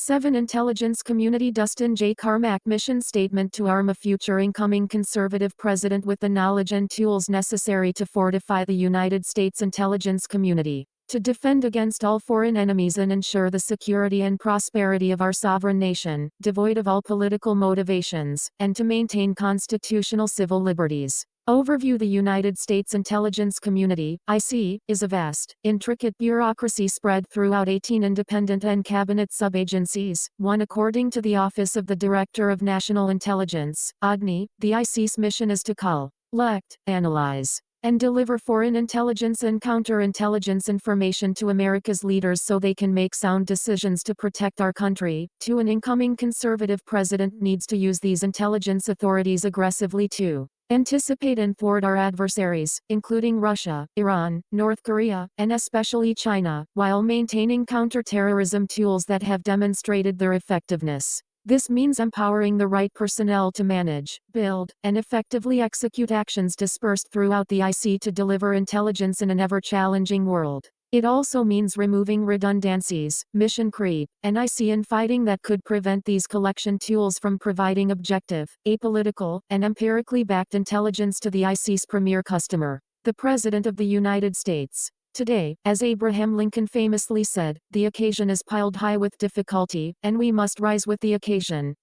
7. Intelligence Community Dustin J. Carmack Mission Statement to arm a future incoming conservative president with the knowledge and tools necessary to fortify the United States intelligence community, to defend against all foreign enemies and ensure the security and prosperity of our sovereign nation, devoid of all political motivations, and to maintain constitutional civil liberties. Overview. The United States intelligence community, IC, is a vast, intricate bureaucracy spread throughout 18 independent and cabinet sub-agencies. 1. According to the Office of the Director of National Intelligence, ODNI, the IC's mission is to collect, analyze, and deliver foreign intelligence and counterintelligence information to America's leaders so they can make sound decisions to protect our country. 2. An incoming conservative president needs to use these intelligence authorities aggressively to anticipate and thwart our adversaries, including Russia, Iran, North Korea, and especially China, while maintaining counterterrorism tools that have demonstrated their effectiveness. This means empowering the right personnel to manage, build, and effectively execute actions dispersed throughout the IC to deliver intelligence in an ever-challenging world. It also means removing redundancies, mission creep, and IC infighting that could prevent these collection tools from providing objective, apolitical, and empirically backed intelligence to the IC's premier customer, the President of the United States. Today, as Abraham Lincoln famously said, the occasion is piled high with difficulty, and we must rise with the occasion.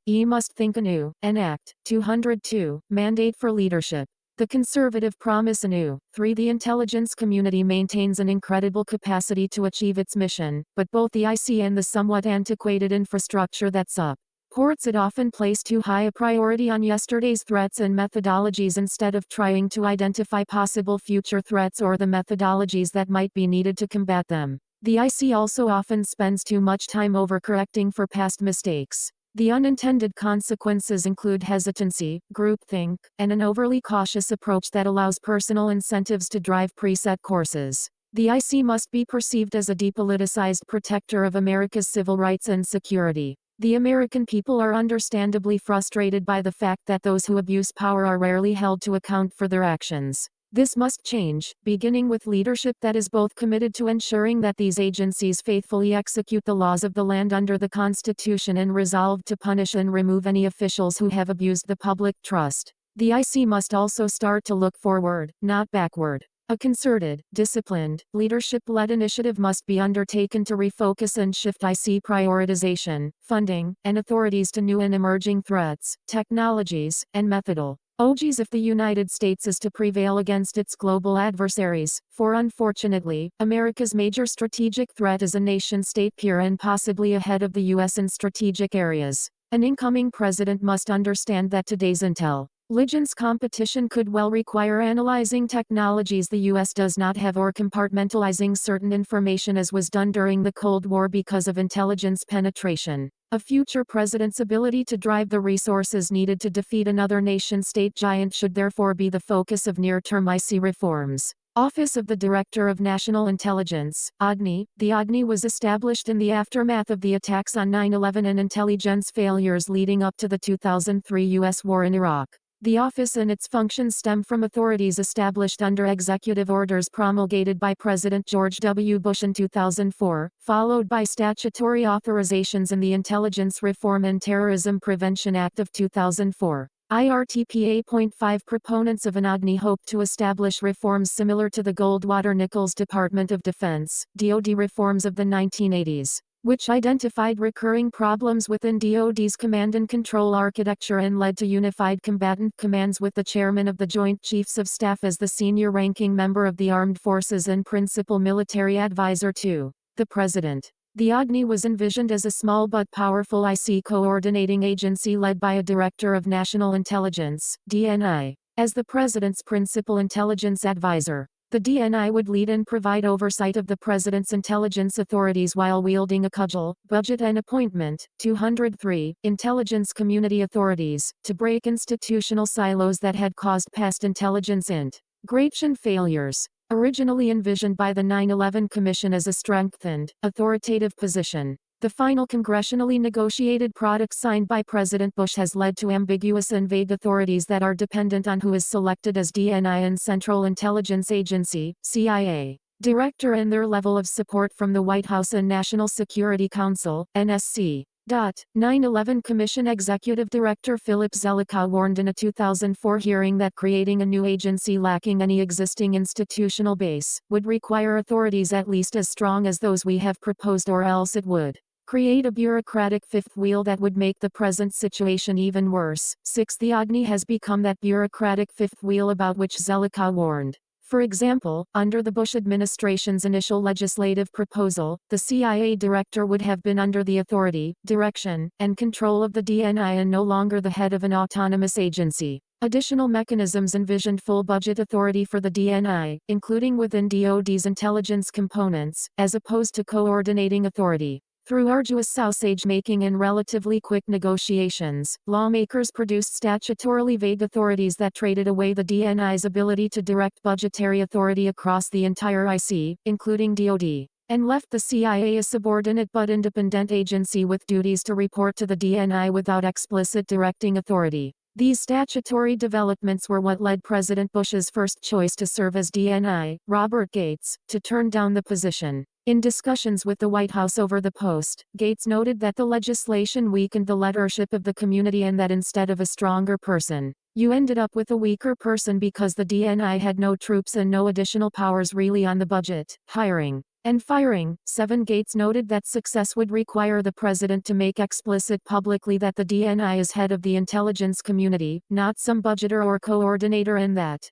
We must think anew, and act. 202. Mandate for leadership. The conservative promise anew. 3. The intelligence community maintains an incredible capacity to achieve its mission, but both the IC and the somewhat antiquated infrastructure that supports it often place too high a priority on yesterday's threats and methodologies instead of trying to identify possible future threats or the methodologies that might be needed to combat them. The IC also often spends too much time overcorrecting for past mistakes. The unintended consequences include hesitancy, groupthink, and an overly cautious approach that allows personal incentives to drive preset courses. The IC must be perceived as a depoliticized protector of America's civil rights and security. The American people are understandably frustrated by the fact that those who abuse power are rarely held to account for their actions. This must change, beginning with leadership that is both committed to ensuring that these agencies faithfully execute the laws of the land under the Constitution and resolved to punish and remove any officials who have abused the public trust. The IC must also start to look forward, not backward. A concerted, disciplined, leadership-led initiative must be undertaken to refocus and shift IC prioritization, funding, and authorities to new and emerging threats, technologies, and methodologies if the United States is to prevail against its global adversaries, for unfortunately, America's major strategic threat is a nation-state peer and possibly ahead of the U.S. in strategic areas. An incoming president must understand that today's intelligence competition could well require analyzing technologies the U.S. does not have or compartmentalizing certain information as was done during the Cold War because of intelligence penetration. A future president's ability to drive the resources needed to defeat another nation-state giant should therefore be the focus of near-term IC reforms. Office of the Director of National Intelligence, ODNI. The ODNI was established in the aftermath of the attacks on 9/11 and intelligence failures leading up to the 2003 U.S. war in Iraq. The office and its functions stem from authorities established under executive orders promulgated by President George W. Bush in 2004, followed by statutory authorizations in the Intelligence Reform and Terrorism Prevention Act of 2004. IRTPA.5 Proponents of an ODNI hope to establish reforms similar to the Goldwater-Nichols Department of Defense (DoD) reforms of the 1980s, which identified recurring problems within DoD's command and control architecture and led to unified combatant commands with the chairman of the Joint Chiefs of Staff as the senior ranking member of the Armed Forces and principal military advisor to the President. The ODNI was envisioned as a small but powerful IC coordinating agency led by a Director of National Intelligence, DNI, as the President's principal intelligence advisor. The DNI would lead and provide oversight of the President's intelligence authorities while wielding a cudgel, budget and appointment. 203. Intelligence community authorities, to break institutional silos that had caused past intelligence integration failures. Originally envisioned by the 9/11 Commission as a strengthened, authoritative position, the final congressionally negotiated product signed by President Bush has led to ambiguous and vague authorities that are dependent on who is selected as DNI and Central Intelligence Agency, CIA. director and their level of support from the White House and National Security Council, NSC. 9/11 Commission Executive Director Philip Zelikow warned in a 2004 hearing that creating a new agency lacking any existing institutional base would require authorities at least as strong as those we have proposed, or else it would create a bureaucratic fifth wheel that would make the present situation even worse. 6. The OGNI has become that bureaucratic fifth wheel about which Zelikow warned. For example, under the Bush administration's initial legislative proposal, the CIA director would have been under the authority, direction, and control of the DNI and no longer the head of an autonomous agency. Additional mechanisms envisioned full budget authority for the DNI, including within DoD's intelligence components, as opposed to coordinating authority. Through arduous sausage-making and relatively quick negotiations, lawmakers produced statutorily vague authorities that traded away the DNI's ability to direct budgetary authority across the entire IC, including DoD, and left the CIA a subordinate but independent agency with duties to report to the DNI without explicit directing authority. These statutory developments were what led President Bush's first choice to serve as DNI, Robert Gates, to turn down the position. In discussions with the White House over the post, Gates noted that the legislation weakened the leadership of the community and that instead of a stronger person, you ended up with a weaker person because the DNI had no troops and no additional powers really on the budget, hiring, and firing. 7. Gates noted that success would require the president to make explicit publicly that the DNI is head of the intelligence community, not some budgeter or coordinator, and that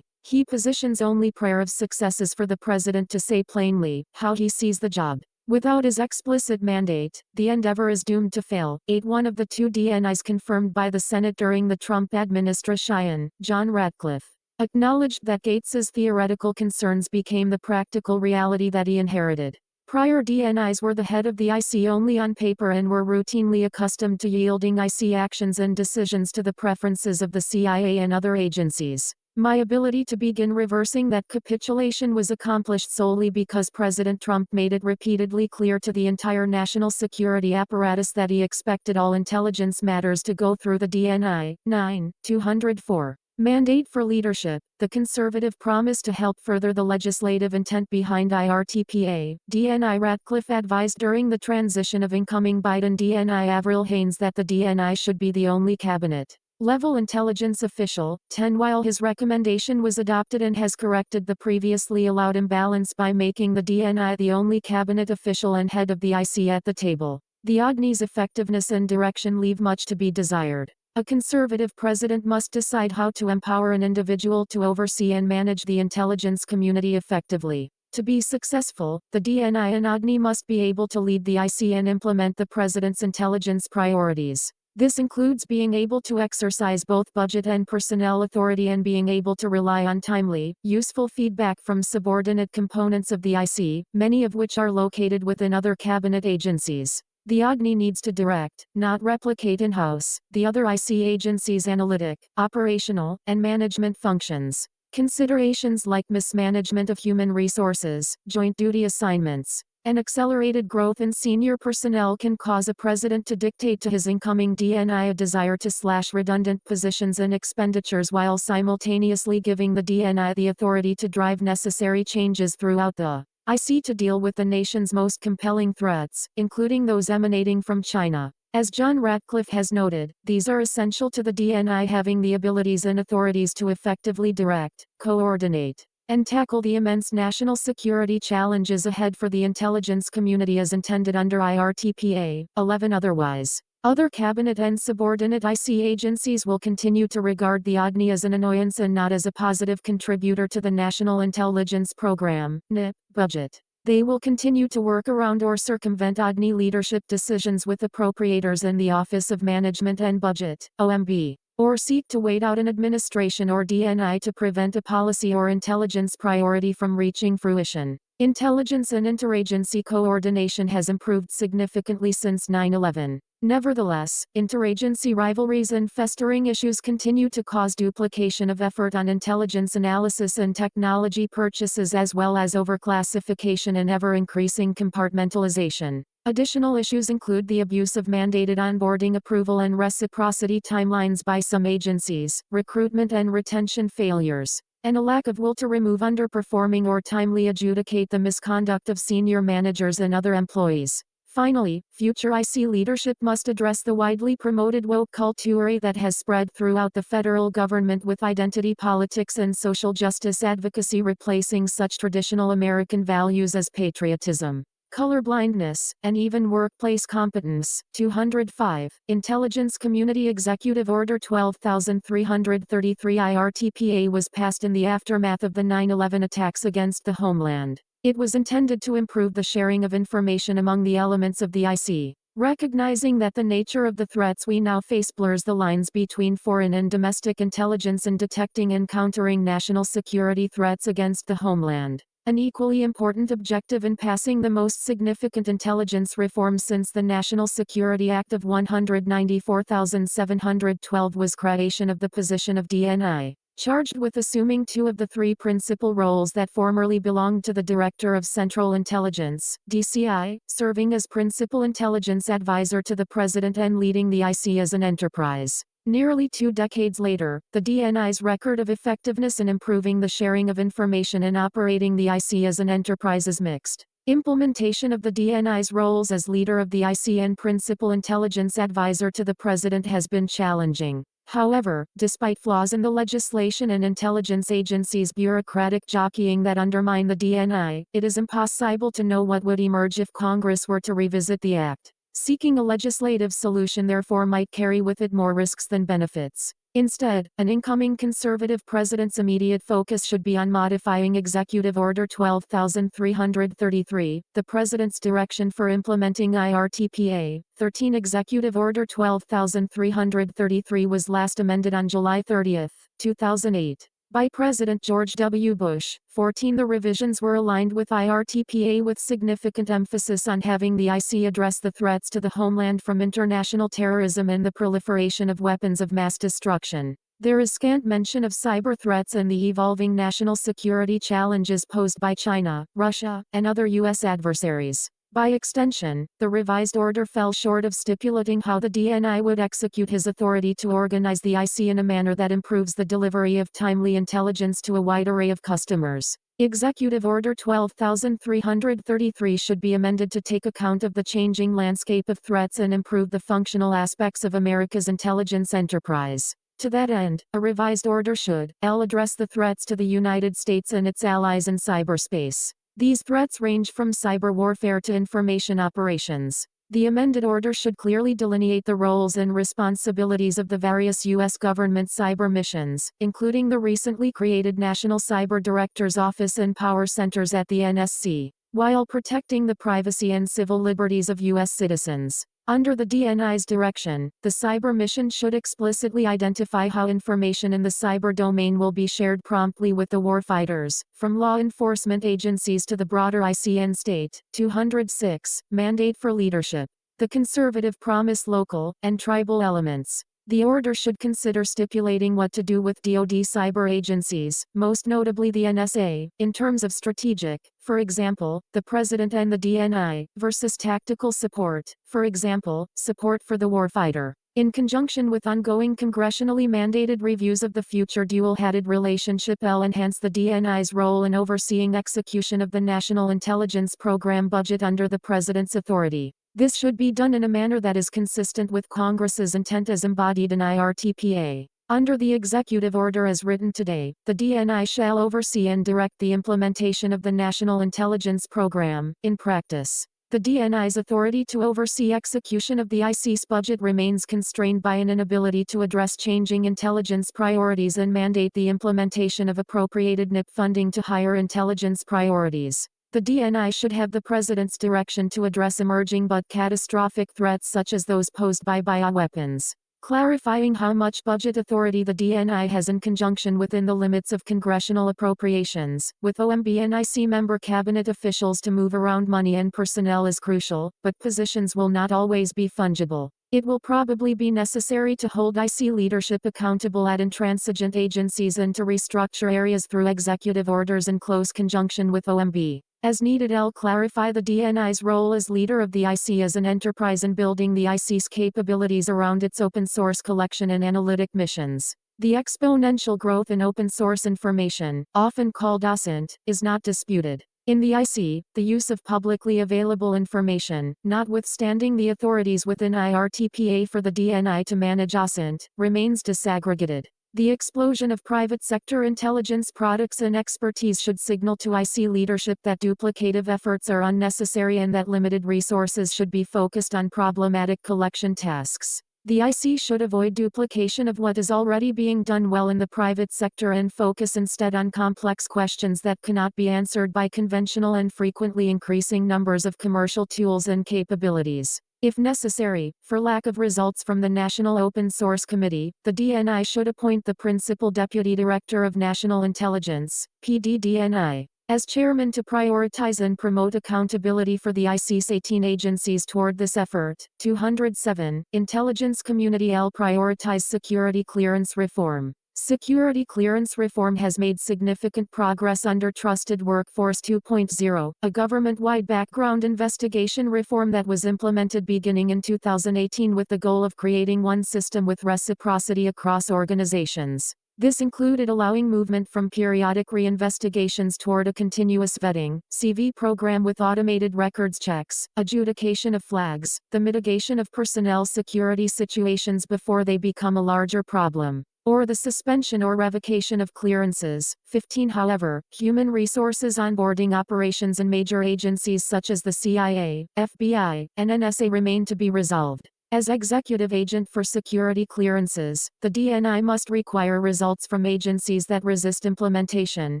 he positions only prayer of success is for the president to say plainly how he sees the job. Without his explicit mandate, the endeavor is doomed to fail. 8. One of the two DNIs confirmed by the Senate during the Trump administration, John Ratcliffe, acknowledged that Gates's theoretical concerns became the practical reality that he inherited. Prior DNIs were the head of the IC only on paper and were routinely accustomed to yielding IC actions and decisions to the preferences of the CIA and other agencies. My ability to begin reversing that capitulation was accomplished solely because President Trump made it repeatedly clear to the entire national security apparatus that he expected all intelligence matters to go through the DNI. 9. 204. Mandate for leadership. The conservative promise to help further the legislative intent behind IRTPA. DNI Ratcliffe advised during the transition of incoming Biden DNI Avril Haines that the DNI should be the only cabinet level intelligence official. 10. While his recommendation was adopted and has corrected the previously allowed imbalance by making the DNI the only cabinet official and head of the IC at the table, the OGNI's effectiveness and direction leave much to be desired. A conservative president must decide how to empower an individual to oversee and manage the intelligence community effectively. To be successful, the DNI and OGNI must be able to lead the IC and implement the president's intelligence priorities. This includes being able to exercise both budget and personnel authority and being able to rely on timely, useful feedback from subordinate components of the IC, many of which are located within other cabinet agencies. The OGNI needs to direct, not replicate in-house, the other IC agencies' analytic, operational, and management functions. Considerations like mismanagement of human resources, joint duty assignments, and accelerated growth in senior personnel can cause a president to dictate to his incoming DNI a desire to slash redundant positions and expenditures while simultaneously giving the DNI the authority to drive necessary changes throughout the IC to deal with the nation's most compelling threats, including those emanating from China. As John Ratcliffe has noted, these are essential to the DNI having the abilities and authorities to effectively direct, coordinate, and tackle the immense national security challenges ahead for the intelligence community as intended under IRTPA. 11. Otherwise, other cabinet and subordinate IC agencies will continue to regard the OGNI as an annoyance and not as a positive contributor to the National Intelligence Program (NIP) budget. They will continue to work around or circumvent OGNI leadership decisions with appropriators and the Office of Management and Budget (OMB), or seek to wait out an administration or DNI to prevent a policy or intelligence priority from reaching fruition. Intelligence and interagency coordination has improved significantly since 9/11. Nevertheless, interagency rivalries and festering issues continue to cause duplication of effort on intelligence analysis and technology purchases, as well as overclassification and ever-increasing compartmentalization. Additional issues include the abuse of mandated onboarding approval and reciprocity timelines by some agencies, recruitment and retention failures, and a lack of will to remove underperforming or timely adjudicate the misconduct of senior managers and other employees. Finally, future IC leadership must address the widely promoted woke culture that has spread throughout the federal government, with identity politics and social justice advocacy replacing such traditional American values as patriotism, colorblindness, and even workplace competence. 205. Intelligence Community Executive Order 12333 IRTPA was passed in the aftermath of the 9/11 attacks against the homeland. It was intended to improve the sharing of information among the elements of the IC. Recognizing that the nature of the threats we now face blurs the lines between foreign and domestic intelligence in detecting and countering national security threats against the homeland. An equally important objective in passing the most significant intelligence reforms since the National Security Act of 194,712 was creation of the position of DNI, charged with assuming two of the three principal roles that formerly belonged to the Director of Central Intelligence, DCI, serving as Principal Intelligence Advisor to the President and leading the IC as an enterprise. Nearly 2 decades later, the DNI's record of effectiveness in improving the sharing of information and operating the IC as an enterprise is mixed. Implementation of the DNI's roles as leader of the IC and Principal Intelligence Advisor to the President has been challenging. However, despite flaws in the legislation and intelligence agencies' bureaucratic jockeying that undermine the DNI, it is impossible to know what would emerge if Congress were to revisit the act. Seeking a legislative solution therefore might carry with it more risks than benefits. Instead, an incoming conservative president's immediate focus should be on modifying Executive Order 12333, the president's direction for implementing IRTPA. 13 Executive Order 12333 was last amended on July 30, 2008. By President George W. Bush. 14 The revisions were aligned with IRTPA with significant emphasis on having the IC address the threats to the homeland from international terrorism and the proliferation of weapons of mass destruction. There is scant mention of cyber threats and the evolving national security challenges posed by China, Russia, and other U.S. adversaries. By extension, the revised order fell short of stipulating how the DNI would execute his authority to organize the IC in a manner that improves the delivery of timely intelligence to a wide array of customers. Executive Order 12333 should be amended to take account of the changing landscape of threats and improve the functional aspects of America's intelligence enterprise. To that end, a revised order should address the threats to the United States and its allies in cyberspace. These threats range from cyber warfare to information operations. The amended order should clearly delineate the roles and responsibilities of the various U.S. government cyber missions, including the recently created National Cyber Director's Office and power centers at the NSC, while protecting the privacy and civil liberties of U.S. citizens. Under the DNI's direction, the cyber mission should explicitly identify how information in the cyber domain will be shared promptly with the warfighters, from law enforcement agencies to the broader IC and state. 206. Mandate for leadership. The conservative promise local and tribal elements. The order should consider stipulating what to do with DoD cyber agencies, most notably the NSA, in terms of strategic, for example, the President and the DNI, versus tactical support, for example, support for the warfighter. In conjunction with ongoing congressionally mandated reviews of the future dual-headed relationship, enhance the DNI's role in overseeing execution of the National Intelligence Program budget under the President's authority. This should be done in a manner that is consistent with Congress's intent as embodied in IRTPA. Under the executive order as written today, the DNI shall oversee and direct the implementation of the National Intelligence Program. In practice, the DNI's authority to oversee execution of the IC's budget remains constrained by an inability to address changing intelligence priorities and mandate the implementation of appropriated NIP funding to higher intelligence priorities. The DNI should have the President's direction to address emerging but catastrophic threats such as those posed by bioweapons. Clarifying how much budget authority the DNI has in conjunction within the limits of congressional appropriations, with OMB and IC member cabinet officials to move around money and personnel is crucial, but positions will not always be fungible. It will probably be necessary to hold IC leadership accountable at intransigent agencies and to restructure areas through executive orders in close conjunction with OMB. As needed, clarify the DNI's role as leader of the IC as an enterprise in building the IC's capabilities around its open source collection and analytic missions. The exponential growth in open source information, often called OSINT, is not disputed. In the IC, the use of publicly available information, notwithstanding the authorities within IRTPA for the DNI to manage OSINT, remains disaggregated. The explosion of private sector intelligence products and expertise should signal to IC leadership that duplicative efforts are unnecessary and that limited resources should be focused on problematic collection tasks. The IC should avoid duplication of what is already being done well in the private sector and focus instead on complex questions that cannot be answered by conventional and frequently increasing numbers of commercial tools and capabilities. If necessary, for lack of results from the National Open Source Committee, the DNI should appoint the Principal Deputy Director of National Intelligence, PDDNI, as chairman to prioritize and promote accountability for the IC's 18 agencies toward this effort. 207. Intelligence Community L. Prioritize security clearance reform. Security clearance reform has made significant progress under Trusted Workforce 2.0, a government-wide background investigation reform that was implemented beginning in 2018 with the goal of creating one system with reciprocity across organizations. This included allowing movement from periodic reinvestigations toward a continuous vetting, CV program with automated records checks, adjudication of flags, the mitigation of personnel security situations before they become a larger problem, or the suspension or revocation of clearances. 15. However, human resources onboarding operations in major agencies such as the CIA, FBI, and NSA remain to be resolved. As executive agent for security clearances, the DNI must require results from agencies that resist implementation,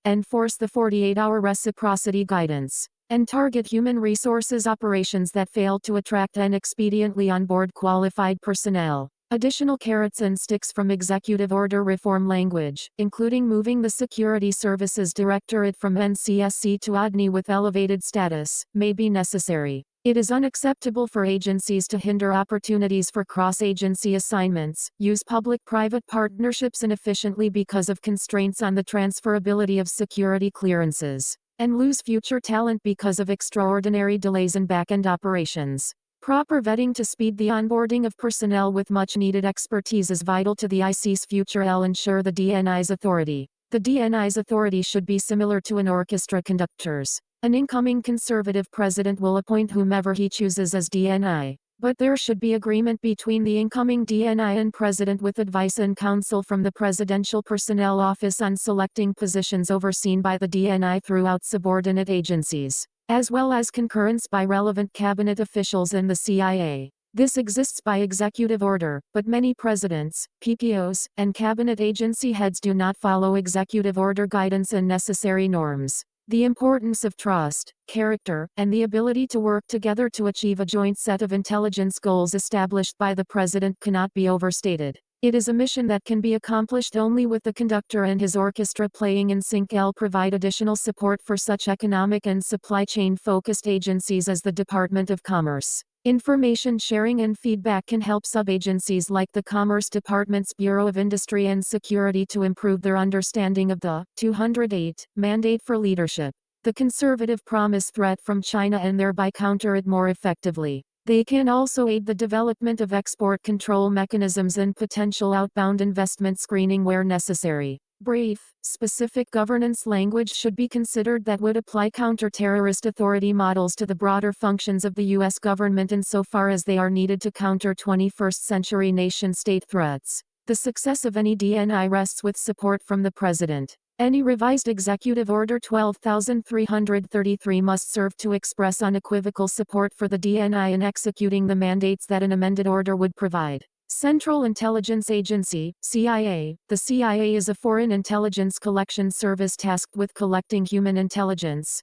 enforce the 48-hour reciprocity guidance, and target human resources operations that fail to attract and expediently onboard qualified personnel. Additional carrots and sticks from executive order reform language, including moving the Security Services Directorate from NCSC to ODNI with elevated status, may be necessary. It is unacceptable for agencies to hinder opportunities for cross-agency assignments, use public-private partnerships inefficiently because of constraints on the transferability of security clearances, and lose future talent because of extraordinary delays in back-end operations. Proper vetting to speed the onboarding of personnel with much-needed expertise is vital to the IC's future. Ensure the DNI's authority. The DNI's authority should be similar to an orchestra conductor's. An incoming conservative president will appoint whomever he chooses as DNI, but there should be agreement between the incoming DNI and president with advice and counsel from the Presidential Personnel Office on selecting positions overseen by the DNI throughout subordinate agencies, as well as concurrence by relevant cabinet officials and the CIA. This exists by executive order, but many presidents, PPOs, and cabinet agency heads do not follow executive order guidance and necessary norms. The importance of trust, character, and the ability to work together to achieve a joint set of intelligence goals established by the president cannot be overstated. It is a mission that can be accomplished only with the conductor and his orchestra playing in sync. Provide additional support for such economic and supply chain focused agencies as the Department of Commerce. Information sharing and feedback can help sub-agencies like the Commerce Department's Bureau of Industry and Security to improve their understanding of the 208 mandate for leadership. The conservative promise threat from China and thereby counter it more effectively. They can also aid the development of export control mechanisms and potential outbound investment screening where necessary. Brief, specific governance language should be considered that would apply counter-terrorist authority models to the broader functions of the U.S. government insofar as they are needed to counter 21st-century nation-state threats. The success of any DNI rests with support from the President. Any revised Executive Order 12,333 must serve to express unequivocal support for the DNI in executing the mandates that an amended order would provide. Central Intelligence Agency, CIA. The CIA is a foreign intelligence collection service tasked with collecting human intelligence,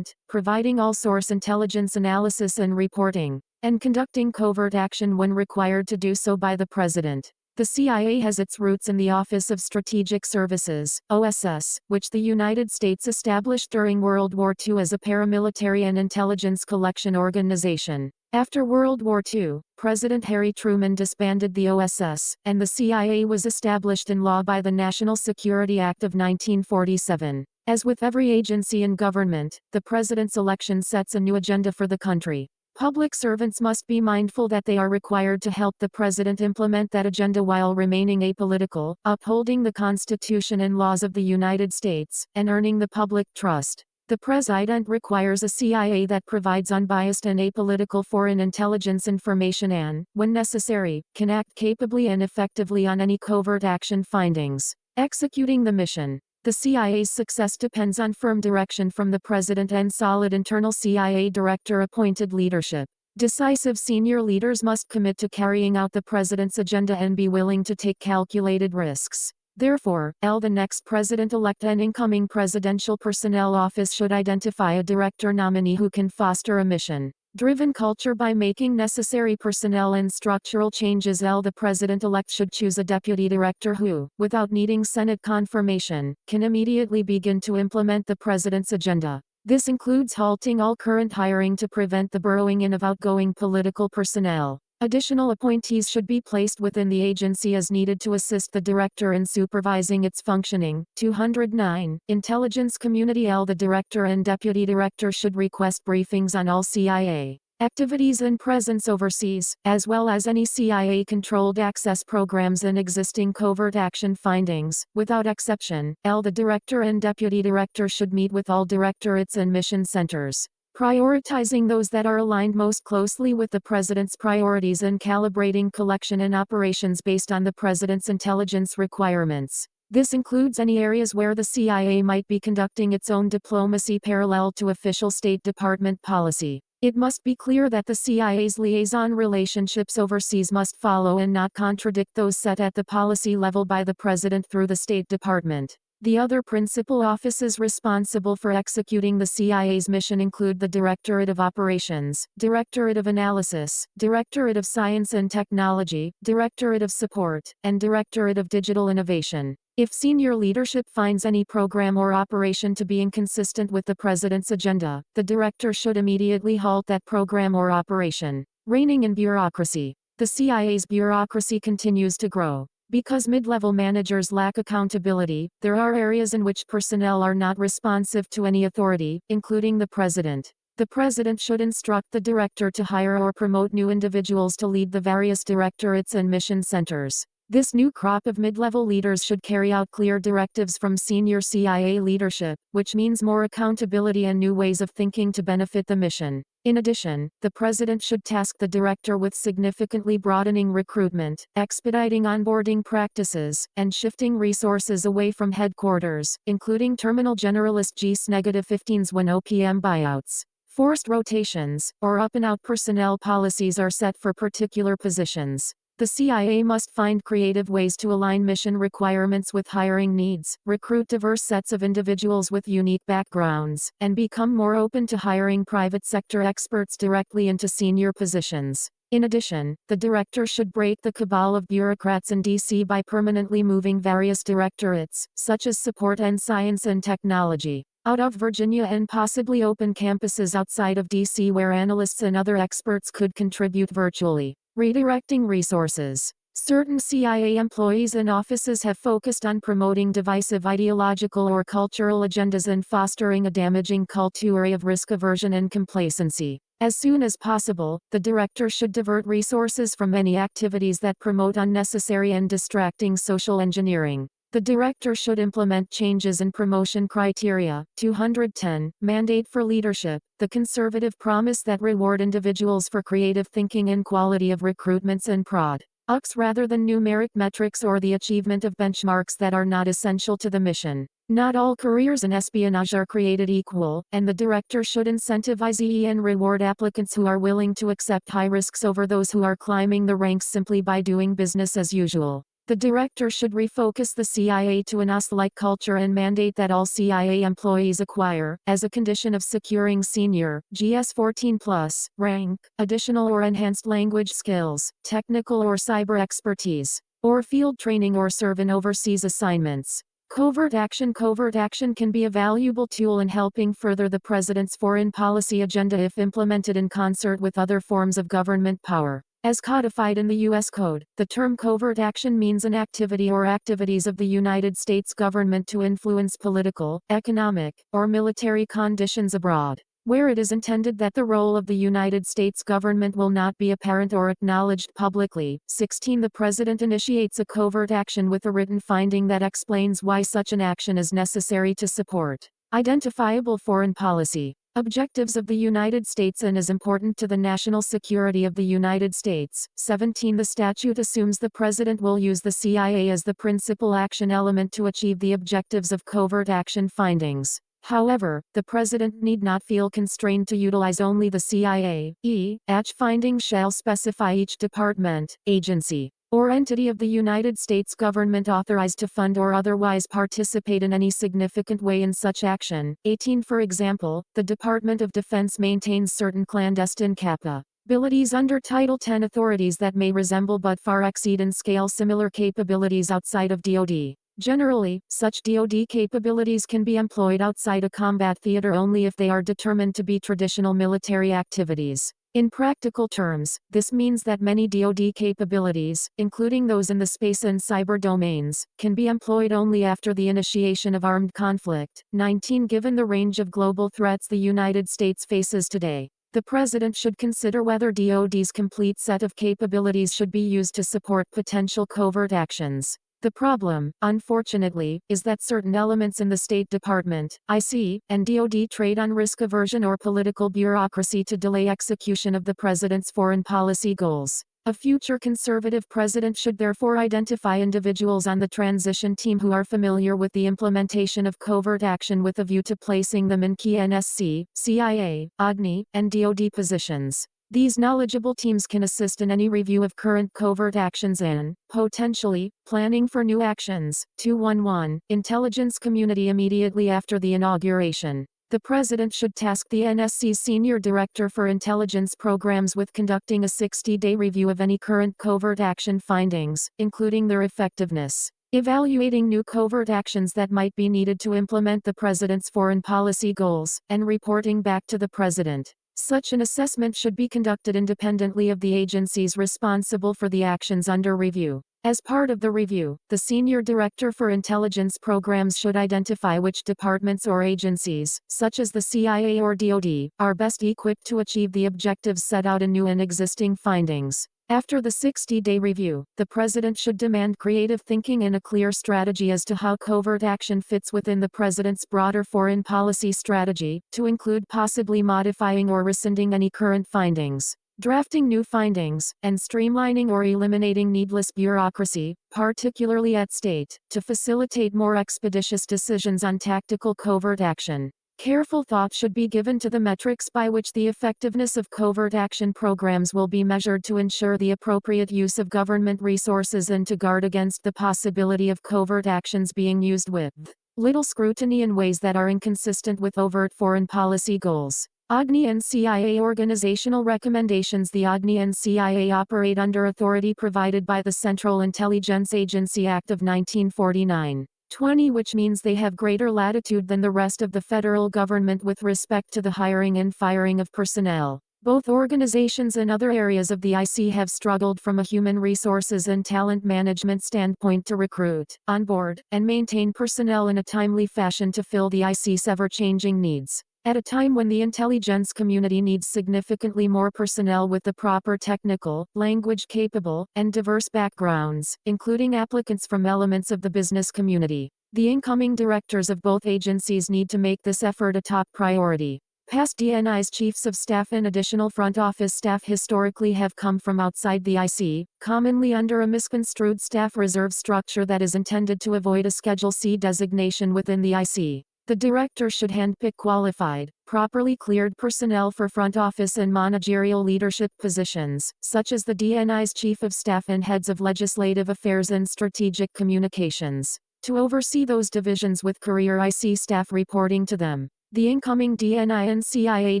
providing all-source intelligence analysis and reporting, and conducting covert action when required to do so by the President. The CIA has its roots in the Office of Strategic Services, OSS, which the United States established during World War II as a paramilitary and intelligence collection organization. After World War II, President Harry Truman disbanded the OSS, and the CIA was established in law by the National Security Act of 1947. As with every agency in government, the president's election sets a new agenda for the country. Public servants must be mindful that they are required to help the president implement that agenda while remaining apolitical, upholding the Constitution and laws of the United States, and earning the public trust. The president requires a CIA that provides unbiased and apolitical foreign intelligence information and, when necessary, can act capably and effectively on any covert action findings. Executing the mission. The CIA's success depends on firm direction from the president and solid internal CIA director-appointed leadership. Decisive senior leaders must commit to carrying out the president's agenda and be willing to take calculated risks. Therefore, the next president-elect and incoming presidential personnel office should identify a director nominee who can foster a mission-driven culture by making necessary personnel and structural changes. The president-elect should choose a deputy director who, without needing Senate confirmation, can immediately begin to implement the president's agenda. This includes halting all current hiring to prevent the burrowing in of outgoing political personnel. Additional appointees should be placed within the agency as needed to assist the director in supervising its functioning. 209. Intelligence community. The director and deputy director should request briefings on all CIA activities and presence overseas, as well as any CIA-controlled access programs and existing covert action findings. Without exception, the director and deputy director should meet with all directorates and mission centers, prioritizing those that are aligned most closely with the president's priorities and calibrating collection and operations based on the president's intelligence requirements. This includes any areas where the CIA might be conducting its own diplomacy parallel to official State Department policy. It must be clear that the CIA's liaison relationships overseas must follow and not contradict those set at the policy level by the president through the State Department. The other principal offices responsible for executing the CIA's mission include the Directorate of Operations, Directorate of Analysis, Directorate of Science and Technology, Directorate of Support, and Directorate of Digital Innovation. If senior leadership finds any program or operation to be inconsistent with the president's agenda, the director should immediately halt that program or operation. Reigning in bureaucracy. The CIA's bureaucracy continues to grow. Because mid-level managers lack accountability, there are areas in which personnel are not responsive to any authority, including the president. The president should instruct the director to hire or promote new individuals to lead the various directorates and mission centers. This new crop of mid-level leaders should carry out clear directives from senior CIA leadership, which means more accountability and new ways of thinking to benefit the mission. In addition, the president should task the director with significantly broadening recruitment, expediting onboarding practices, and shifting resources away from headquarters, including terminal generalist G-15s when OPM buyouts, forced rotations, or up-and-out personnel policies are set for particular positions. The CIA must find creative ways to align mission requirements with hiring needs, recruit diverse sets of individuals with unique backgrounds, and become more open to hiring private sector experts directly into senior positions. In addition, the director should break the cabal of bureaucrats in DC by permanently moving various directorates, such as support and science and technology, out of Virginia and possibly open campuses outside of DC where analysts and other experts could contribute virtually. Redirecting resources. Certain CIA employees and offices have focused on promoting divisive ideological or cultural agendas and fostering a damaging culture of risk aversion and complacency. As soon as possible, the director should divert resources from any activities that promote unnecessary and distracting social engineering. The director should implement changes in promotion criteria. 210. Mandate for leadership. The conservative promise that reward individuals for creative thinking and quality of recruitments and products rather than numeric metrics or the achievement of benchmarks that are not essential to the mission. Not all careers in espionage are created equal, and the director should incentivize and reward applicants who are willing to accept high risks over those who are climbing the ranks simply by doing business as usual. The director should refocus the CIA to an US-like culture and mandate that all CIA employees acquire, as a condition of securing senior, GS-14+ rank, additional or enhanced language skills, technical or cyber expertise, or field training or serve in overseas assignments. Covert action can be a valuable tool in helping further the president's foreign policy agenda if implemented in concert with other forms of government power. As codified in the U.S. Code, the term covert action means an activity or activities of the United States government to influence political, economic, or military conditions abroad. where it is intended that the role of the United States government will not be apparent or acknowledged publicly. 16. The President initiates a covert action with a written finding that explains why such an action is necessary to support identifiable foreign policy objectives of the United States and is important to the national security of the United States. 17. The statute assumes the President will use the CIA as the principal action element to achieve the objectives of covert action findings. However, the President need not feel constrained to utilize only the CIA. Each finding shall specify each department, agency, or entity of the United States government authorized to fund or otherwise participate in any significant way in such action. 18. For example, the Department of Defense maintains certain clandestine capabilities under Title 10 authorities that may resemble but far exceed in scale similar capabilities outside of DoD. Generally, such DoD capabilities can be employed outside a combat theater only if they are determined to be traditional military activities. In practical terms, this means that many DoD capabilities, including those in the space and cyber domains, can be employed only after the initiation of armed conflict. 19. Given the range of global threats the United States faces today, the President should consider whether DoD's complete set of capabilities should be used to support potential covert actions. The problem, unfortunately, is that certain elements in the State Department, IC, and DoD trade on risk aversion or political bureaucracy to delay execution of the President's foreign policy goals. A future conservative president should therefore identify individuals on the transition team who are familiar with the implementation of covert action with a view to placing them in key NSC, CIA, OGNI, and DoD positions. These knowledgeable teams can assist in any review of current covert actions and, potentially, planning for new actions. 211. Intelligence community immediately after the inauguration. The President should task the NSC's Senior Director for Intelligence Programs with conducting a 60-day review of any current covert action findings, including their effectiveness, evaluating new covert actions that might be needed to implement the President's foreign policy goals, and reporting back to the President. Such an assessment should be conducted independently of the agencies responsible for the actions under review. As part of the review, the Senior Director for Intelligence Programs should identify which departments or agencies, such as the CIA or DoD, are best equipped to achieve the objectives set out in new and existing findings. After the 60-day review, the President should demand creative thinking and a clear strategy as to how covert action fits within the President's broader foreign policy strategy, to include possibly modifying or rescinding any current findings, drafting new findings, and streamlining or eliminating needless bureaucracy, particularly at state, to facilitate more expeditious decisions on tactical covert action. Careful thought should be given to the metrics by which the effectiveness of covert action programs will be measured to ensure the appropriate use of government resources and to guard against the possibility of covert actions being used with little scrutiny in ways that are inconsistent with overt foreign policy goals. OGNI and CIA organizational recommendations. The OGNI and CIA operate under authority provided by the Central Intelligence Agency Act of 1949. 20, which means they have greater latitude than the rest of the federal government with respect to the hiring and firing of personnel. Both organizations and other areas of the IC have struggled from a human resources and talent management standpoint to recruit, onboard, and maintain personnel in a timely fashion to fill the IC's ever-changing needs. At a time when the intelligence community needs significantly more personnel with the proper technical, language-capable, and diverse backgrounds, including applicants from elements of the business community, the incoming directors of both agencies need to make this effort a top priority. Past DNI's chiefs of staff and additional front office staff historically have come from outside the IC, commonly under a misconstrued staff reserve structure that is intended to avoid a Schedule C designation within the IC. The director should handpick qualified, properly cleared personnel for front office and managerial leadership positions, such as the DNI's chief of staff and heads of legislative affairs and strategic communications, to oversee those divisions with career IC staff reporting to them. The incoming DNI and CIA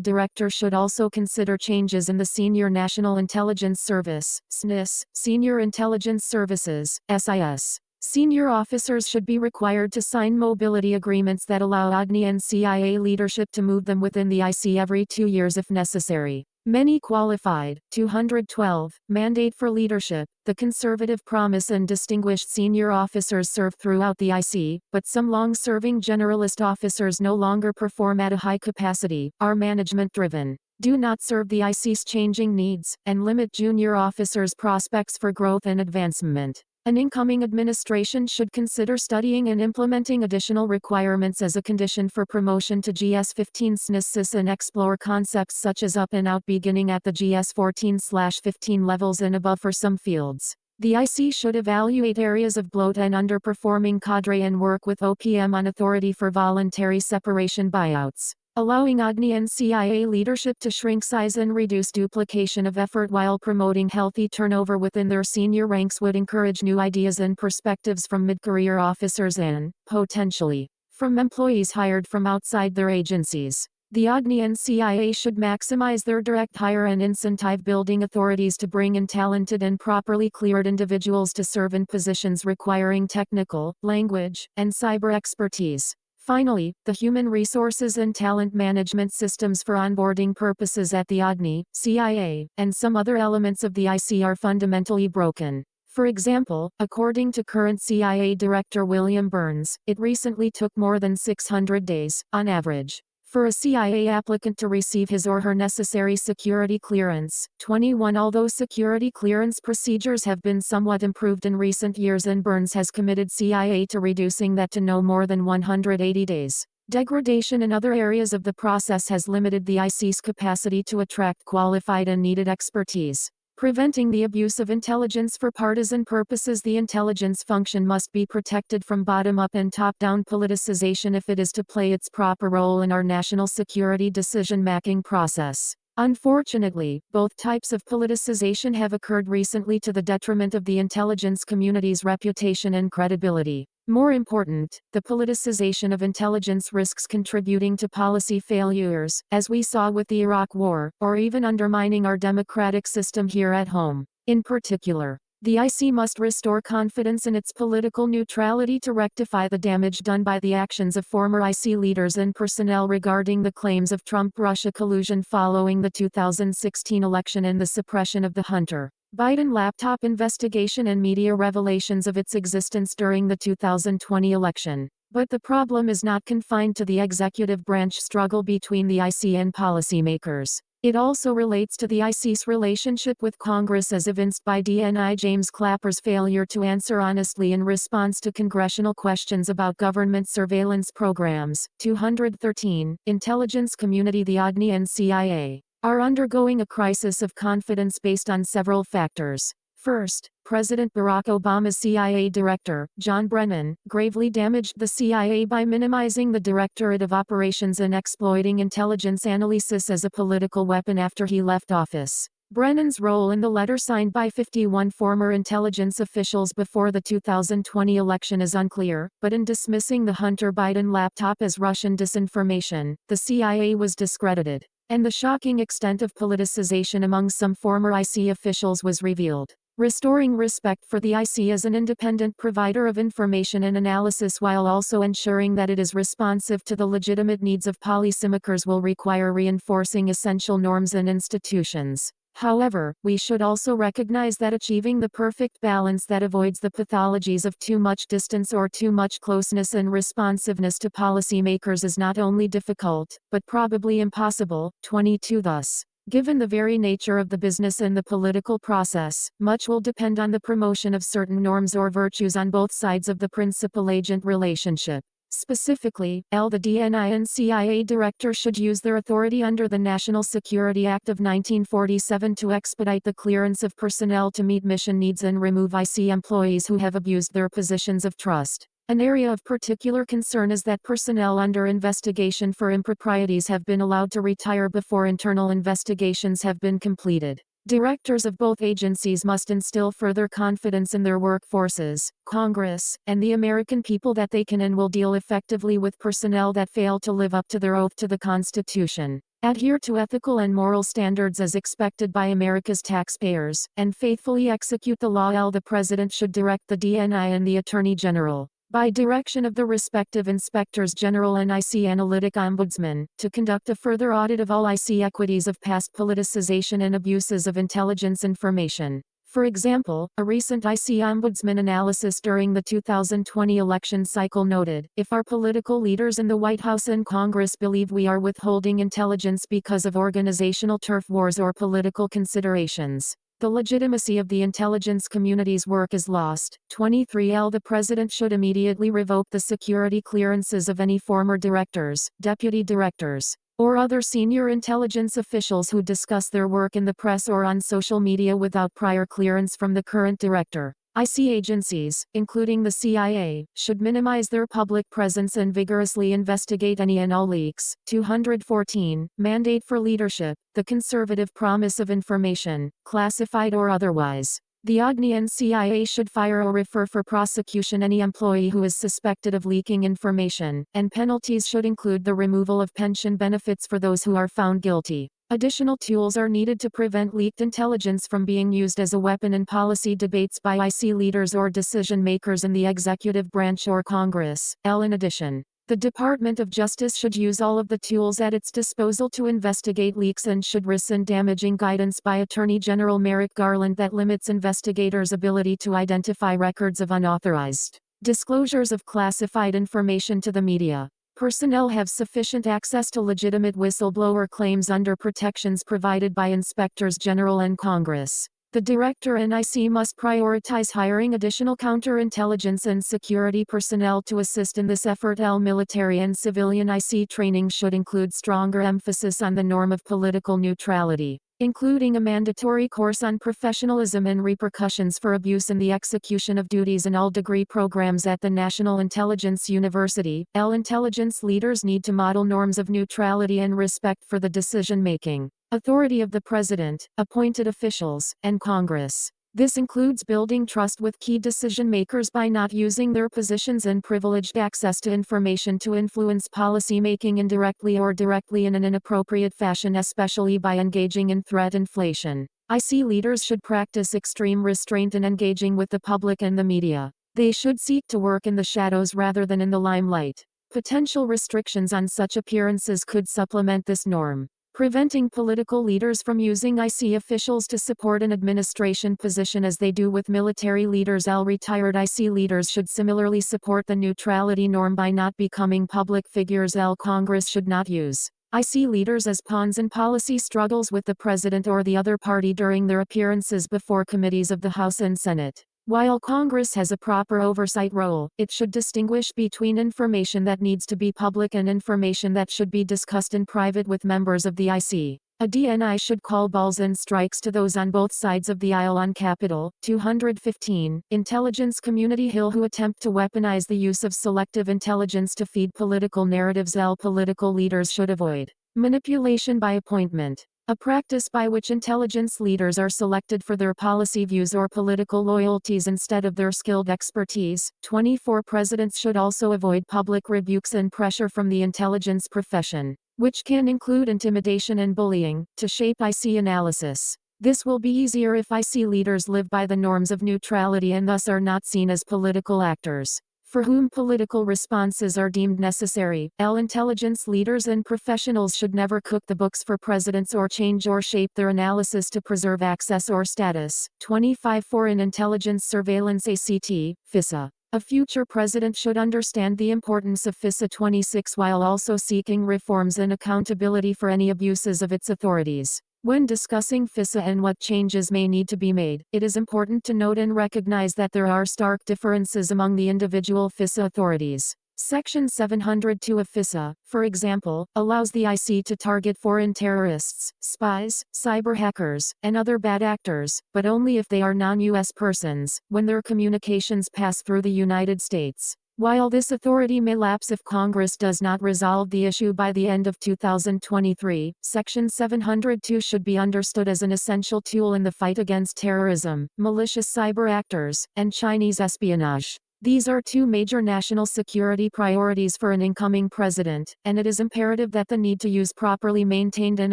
director should also consider changes in the Senior National Intelligence Service, SNIS, Senior Intelligence Services, SIS. Senior officers should be required to sign mobility agreements that allow OGNI and CIA leadership to move them within the IC every 2 years if necessary. Many qualified. 212. Mandate for leadership. The conservative promise and distinguished senior officers serve throughout the IC, but some long-serving generalist officers no longer perform at a high capacity, are management-driven, do not serve the IC's changing needs, and limit junior officers' prospects for growth and advancement. An incoming administration should consider studying and implementing additional requirements as a condition for promotion to GS-15 SNSSIS and explore concepts such as up and out beginning at the GS-14/15 levels and above for some fields. The IC should evaluate areas of bloat and underperforming cadre and work with OPM on authority for voluntary separation buyouts. Allowing OGNI and CIA leadership to shrink size and reduce duplication of effort while promoting healthy turnover within their senior ranks would encourage new ideas and perspectives from mid-career officers and, potentially, from employees hired from outside their agencies. The OGNI and CIA should maximize their direct hire and incentive building authorities to bring in talented and properly cleared individuals to serve in positions requiring technical, language, and cyber expertise. Finally, the human resources and talent management systems for onboarding purposes at the OGNI, CIA, and some other elements of the IC are fundamentally broken. For example, according to current CIA Director William Burns, it recently took more than 600 days, on average, for a CIA applicant to receive his or her necessary security clearance. 21 Although security clearance procedures have been somewhat improved in recent years and Burns has committed CIA to reducing that to no more than 180 days, degradation in other areas of the process has limited the IC's capacity to attract qualified and needed expertise. Preventing the abuse of intelligence for partisan purposes. The intelligence function must be protected from bottom-up and top-down politicization if it is to play its proper role in our national security decision-making process. Unfortunately, both types of politicization have occurred recently to the detriment of the intelligence community's reputation and credibility. More important, the politicization of intelligence risks contributing to policy failures, as we saw with the Iraq War, or even undermining our democratic system here at home. In particular, the IC must restore confidence in its political neutrality to rectify the damage done by the actions of former IC leaders and personnel regarding the claims of Trump-Russia collusion following the 2016 election and the suppression of the Hunter Biden laptop investigation and media revelations of its existence during the 2020 election. But the problem is not confined to the executive branch struggle between the IC and policymakers. It also relates to the IC's relationship with Congress as evinced by DNI James Clapper's failure to answer honestly in response to congressional questions about government surveillance programs. 213. Intelligence community. The OGNI and CIA are undergoing a crisis of confidence based on several factors. First, President Barack Obama's CIA director, John Brennan, gravely damaged the CIA by minimizing the Directorate of Operations and exploiting intelligence analysis as a political weapon after he left office. Brennan's role in the letter signed by 51 former intelligence officials before the 2020 election is unclear, but in dismissing the Hunter Biden laptop as Russian disinformation, the CIA was discredited, and the shocking extent of politicization among some former IC officials was revealed. Restoring respect for the IC as an independent provider of information and analysis while also ensuring that it is responsive to the legitimate needs of policymakers will require reinforcing essential norms and institutions. However, we should also recognize that achieving the perfect balance that avoids the pathologies of too much distance or too much closeness and responsiveness to policymakers is not only difficult, but probably impossible. 22 Thus, given the very nature of the business and the political process, much will depend on the promotion of certain norms or virtues on both sides of the principal-agent relationship. Specifically, the DNI and CIA director should use their authority under the National Security Act of 1947 to expedite the clearance of personnel to meet mission needs and remove IC employees who have abused their positions of trust. An area of particular concern is that personnel under investigation for improprieties have been allowed to retire before internal investigations have been completed. Directors of both agencies must instill further confidence in their workforces, Congress, and the American people that they can and will deal effectively with personnel that fail to live up to their oath to the Constitution, adhere to ethical and moral standards as expected by America's taxpayers, and faithfully execute the law. The President should direct the DNI and the Attorney General by direction of the respective Inspectors General and IC Analytic Ombudsman, to conduct a further audit of all IC equities of past politicization and abuses of intelligence information. For example, a recent IC Ombudsman analysis during the 2020 election cycle noted, if our political leaders in the White House and Congress believe we are withholding intelligence because of organizational turf wars or political considerations, the legitimacy of the intelligence community's work is lost. 23L The President should immediately revoke the security clearances of any former directors, deputy directors, or other senior intelligence officials who discuss their work in the press or on social media without prior clearance from the current director. IC agencies, including the CIA, should minimize their public presence and vigorously investigate any and all leaks. 214. Mandate for leadership, the conservative promise of information, classified or otherwise. The OGNI and CIA should fire or refer for prosecution any employee who is suspected of leaking information, and penalties should include the removal of pension benefits for those who are found guilty. Additional tools are needed to prevent leaked intelligence from being used as a weapon in policy debates by IC leaders or decision makers in the executive branch or Congress. In addition, the Department of Justice should use all of the tools at its disposal to investigate leaks and should rescind damaging guidance by Attorney General Merrick Garland that limits investigators' ability to identify records of unauthorized disclosures of classified information to the media. Personnel have sufficient access to legitimate whistleblower claims under protections provided by Inspectors General and Congress. The Director and IC must prioritize hiring additional counterintelligence and security personnel to assist in this effort. Military and civilian IC training should include stronger emphasis on the norm of political neutrality, including a mandatory course on professionalism and repercussions for abuse in the execution of duties in all degree programs at the National Intelligence University. Intelligence leaders need to model norms of neutrality and respect for the decision-making authority of the President, appointed officials, and Congress. This includes building trust with key decision makers by not using their positions and privileged access to information to influence policymaking indirectly or directly in an inappropriate fashion, especially by engaging in threat inflation. IC leaders should practice extreme restraint in engaging with the public and the media. They should seek to work in the shadows rather than in the limelight. Potential restrictions on such appearances could supplement this norm. Preventing political leaders from using IC officials to support an administration position as they do with military leaders. Retired IC leaders should similarly support the neutrality norm by not becoming public figures. Congress should not use IC leaders as pawns in policy struggles with the President or the other party during their appearances before committees of the House and Senate. While Congress has a proper oversight role, it should distinguish between information that needs to be public and information that should be discussed in private with members of the IC. A DNI should call balls and strikes to those on both sides of the aisle on Capitol. 215. Intelligence community Hill who attempt to weaponize the use of selective intelligence to feed political narratives. Political leaders should avoid manipulation by appointment, a practice by which intelligence leaders are selected for their policy views or political loyalties instead of their skilled expertise. 24. Presidents should also avoid public rebukes and pressure from the intelligence profession, which can include intimidation and bullying, to shape IC analysis. This will be easier if IC leaders live by the norms of neutrality and thus are not seen as political actors, for whom political responses are deemed necessary. Intelligence leaders and professionals should never cook the books for presidents or change or shape their analysis to preserve access or status. 25. Foreign Intelligence Surveillance ACT, FISA. A future president should understand the importance of FISA 26 while also seeking reforms and accountability for any abuses of its authorities. When discussing FISA and what changes may need to be made, it is important to note and recognize that there are stark differences among the individual FISA authorities. Section 702 of FISA, for example, allows the IC to target foreign terrorists, spies, cyber hackers, and other bad actors, but only if they are non-US persons, when their communications pass through the United States. While this authority may lapse if Congress does not resolve the issue by the end of 2023, Section 702 should be understood as an essential tool in the fight against terrorism, malicious cyber actors, and Chinese espionage. These are two major national security priorities for an incoming president, and it is imperative that the need to use properly maintained and